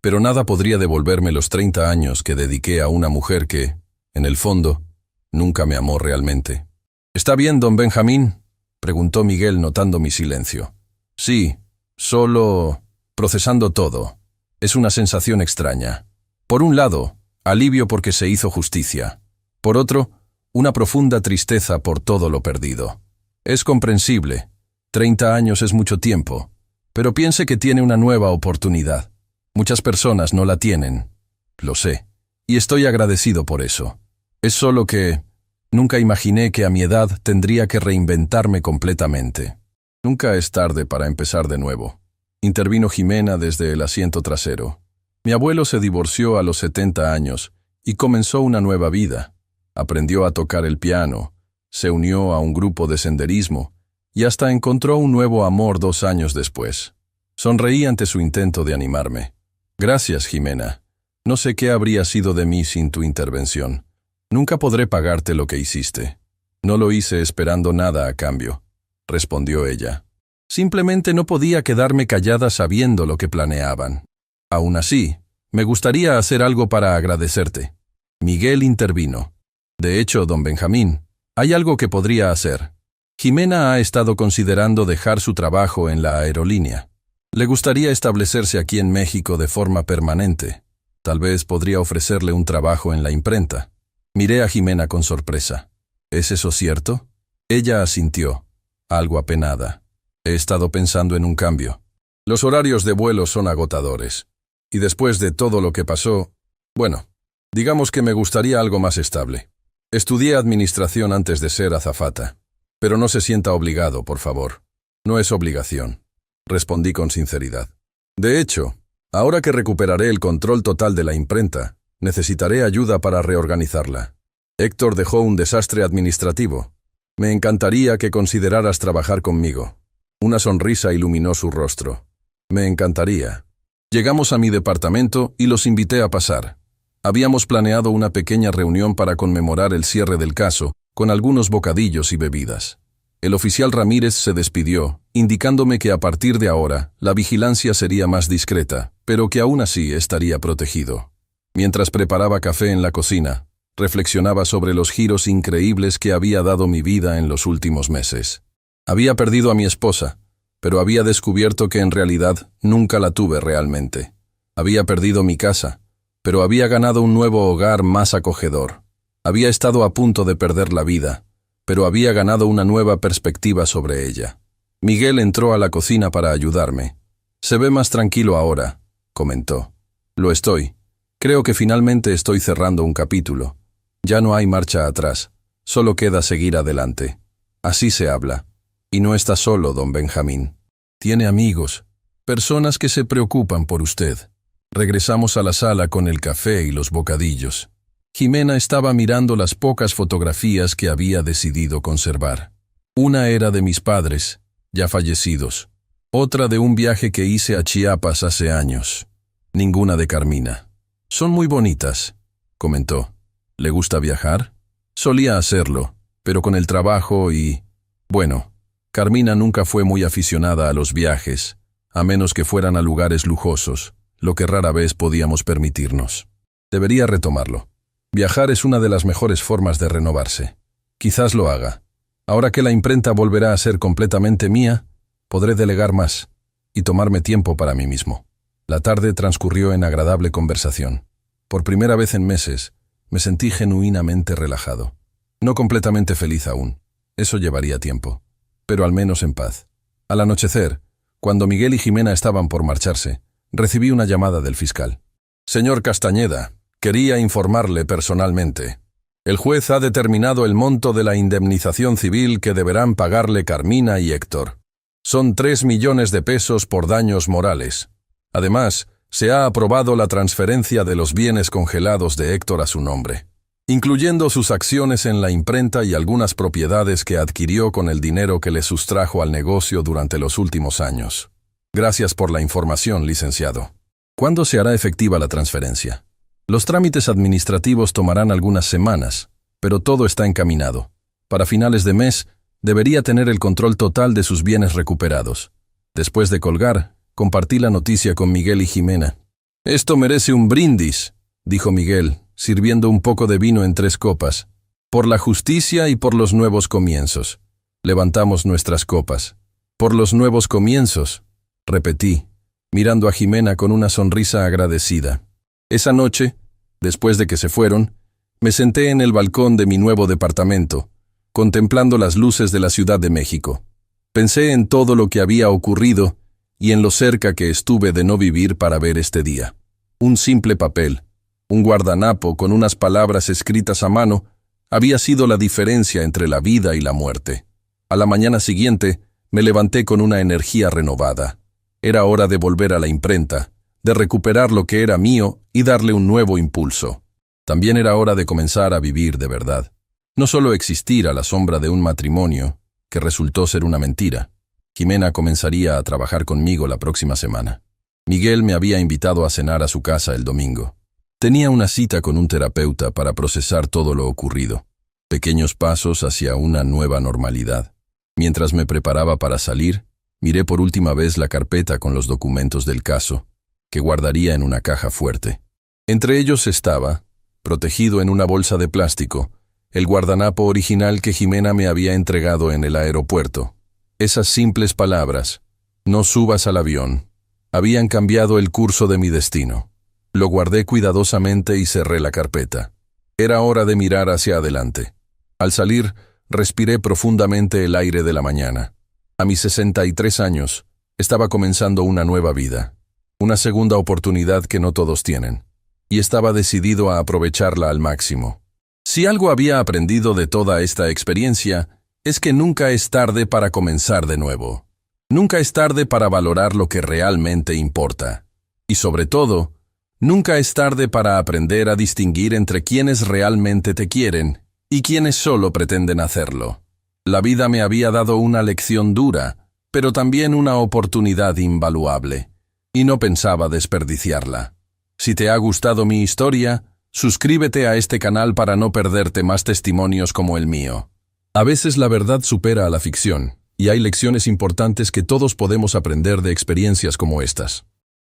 pero nada podría devolverme los 30 años que dediqué a una mujer que, en el fondo, nunca me amó realmente. ¿Está bien, don Benjamín?, preguntó Miguel notando mi silencio. Sí, solo procesando todo. Es una sensación extraña. Por un lado, alivio porque se hizo justicia. Por otro, una profunda tristeza por todo lo perdido. Es comprensible. 30 años es mucho tiempo, pero piense que tiene una nueva oportunidad. Muchas personas no la tienen. Lo sé, y estoy agradecido por eso. Es solo que nunca imaginé que a mi edad tendría que reinventarme completamente. Nunca es tarde para empezar de nuevo. Intervino Jimena desde el asiento trasero. Mi abuelo se divorció a los 70 años y comenzó una nueva vida. Aprendió a tocar el piano, se unió a un grupo de senderismo y hasta encontró un nuevo amor 2 años después. Sonreí ante su intento de animarme. Gracias, Jimena. No sé qué habría sido de mí sin tu intervención. Nunca podré pagarte lo que hiciste. No lo hice esperando nada a cambio, respondió ella. Simplemente no podía quedarme callada sabiendo lo que planeaban. Aún así, me gustaría hacer algo para agradecerte. Miguel intervino. De hecho, don Benjamín, hay algo que podría hacer. Jimena ha estado considerando dejar su trabajo en la aerolínea. Le gustaría establecerse aquí en México de forma permanente. Tal vez podría ofrecerle un trabajo en la imprenta. Miré a Jimena con sorpresa. ¿Es eso cierto? Ella asintió, algo apenada. He estado pensando en un cambio. Los horarios de vuelo son agotadores. Y después de todo lo que pasó, bueno, digamos que me gustaría algo más estable. Estudié administración antes de ser azafata. Pero no se sienta obligado, por favor. No es obligación, respondí con sinceridad. De hecho, ahora que recuperaré el control total de la imprenta, necesitaré ayuda para reorganizarla. Héctor dejó un desastre administrativo. Me encantaría que consideraras trabajar conmigo. Una sonrisa iluminó su rostro. Me encantaría. Llegamos a mi departamento y los invité a pasar. Habíamos planeado una pequeña reunión para conmemorar el cierre del caso, con algunos bocadillos y bebidas. El oficial Ramírez se despidió, indicándome que a partir de ahora la vigilancia sería más discreta, pero que aún así estaría protegido. Mientras preparaba café en la cocina, reflexionaba sobre los giros increíbles que había dado mi vida en los últimos meses. Había perdido a mi esposa, pero había descubierto que en realidad nunca la tuve realmente. Había perdido mi casa, pero había ganado un nuevo hogar más acogedor. Había estado a punto de perder la vida, pero había ganado una nueva perspectiva sobre ella. Miguel entró a la cocina para ayudarme. Se ve más tranquilo ahora, comentó. Lo estoy. Creo que finalmente estoy cerrando un capítulo. Ya no hay marcha atrás, solo queda seguir adelante. Así se habla. Y no está solo, don Benjamín. Tiene amigos, personas que se preocupan por usted. Regresamos a la sala con el café y los bocadillos. Jimena estaba mirando las pocas fotografías que había decidido conservar. Una era de mis padres, ya fallecidos. Otra de un viaje que hice a Chiapas hace años. Ninguna de Carmina. Son muy bonitas, comentó. ¿Le gusta viajar? Solía hacerlo, pero con el trabajo y... Bueno, Carmina nunca fue muy aficionada a los viajes, a menos que fueran a lugares lujosos, lo que rara vez podíamos permitirnos. Debería retomarlo. Viajar es una de las mejores formas de renovarse. Quizás lo haga. Ahora que la imprenta volverá a ser completamente mía, podré delegar más y tomarme tiempo para mí mismo. La tarde transcurrió en agradable conversación. Por primera vez en meses, me sentí genuinamente relajado. No completamente feliz aún. Eso llevaría tiempo. Pero al menos en paz. Al anochecer, cuando Miguel y Jimena estaban por marcharse, recibí una llamada del fiscal. Señor Castañeda, quería informarle personalmente. El juez ha determinado el monto de la indemnización civil que deberán pagarle Carmina y Héctor. Son 3 millones de pesos por daños morales. Además, se ha aprobado la transferencia de los bienes congelados de Héctor a su nombre, incluyendo sus acciones en la imprenta y algunas propiedades que adquirió con el dinero que le sustrajo al negocio durante los últimos años. Gracias por la información, licenciado. ¿Cuándo se hará efectiva la transferencia? Los trámites administrativos tomarán algunas semanas, pero todo está encaminado. Para finales de mes, debería tener el control total de sus bienes recuperados. Después de colgar, compartí la noticia con Miguel y Jimena. «Esto merece un brindis», dijo Miguel, sirviendo un poco de vino en 3 copas. «Por la justicia y por los nuevos comienzos». Levantamos nuestras copas. «Por los nuevos comienzos», repetí, mirando a Jimena con una sonrisa agradecida. Esa noche, después de que se fueron, me senté en el balcón de mi nuevo departamento, contemplando las luces de la Ciudad de México. Pensé en todo lo que había ocurrido y en lo cerca que estuve de no vivir para ver este día. Un simple papel, un guardanapo con unas palabras escritas a mano, había sido la diferencia entre la vida y la muerte. A la mañana siguiente, me levanté con una energía renovada. Era hora de volver a la imprenta, de recuperar lo que era mío y darle un nuevo impulso. También era hora de comenzar a vivir de verdad. No solo existir a la sombra de un matrimonio, que resultó ser una mentira. Jimena comenzaría a trabajar conmigo la próxima semana. Miguel me había invitado a cenar a su casa el domingo. Tenía una cita con un terapeuta para procesar todo lo ocurrido. Pequeños pasos hacia una nueva normalidad. Mientras me preparaba para salir, miré por última vez la carpeta con los documentos del caso, que guardaría en una caja fuerte. Entre ellos estaba, protegido en una bolsa de plástico, el guardanapo original que Jimena me había entregado en el aeropuerto. Esas simples palabras, «No subas al avión», habían cambiado el curso de mi destino. Lo guardé cuidadosamente y cerré la carpeta. Era hora de mirar hacia adelante. Al salir, respiré profundamente el aire de la mañana. A mis 63 años, estaba comenzando una nueva vida. Una segunda oportunidad que no todos tienen. Y estaba decidido a aprovecharla al máximo. Si algo había aprendido de toda esta experiencia, es que nunca es tarde para comenzar de nuevo. Nunca es tarde para valorar lo que realmente importa. Y sobre todo, nunca es tarde para aprender a distinguir entre quienes realmente te quieren y quienes solo pretenden hacerlo. La vida me había dado una lección dura, pero también una oportunidad invaluable, y no pensaba desperdiciarla. Si te ha gustado mi historia, suscríbete a este canal para no perderte más testimonios como el mío. A veces la verdad supera a la ficción, y hay lecciones importantes que todos podemos aprender de experiencias como estas.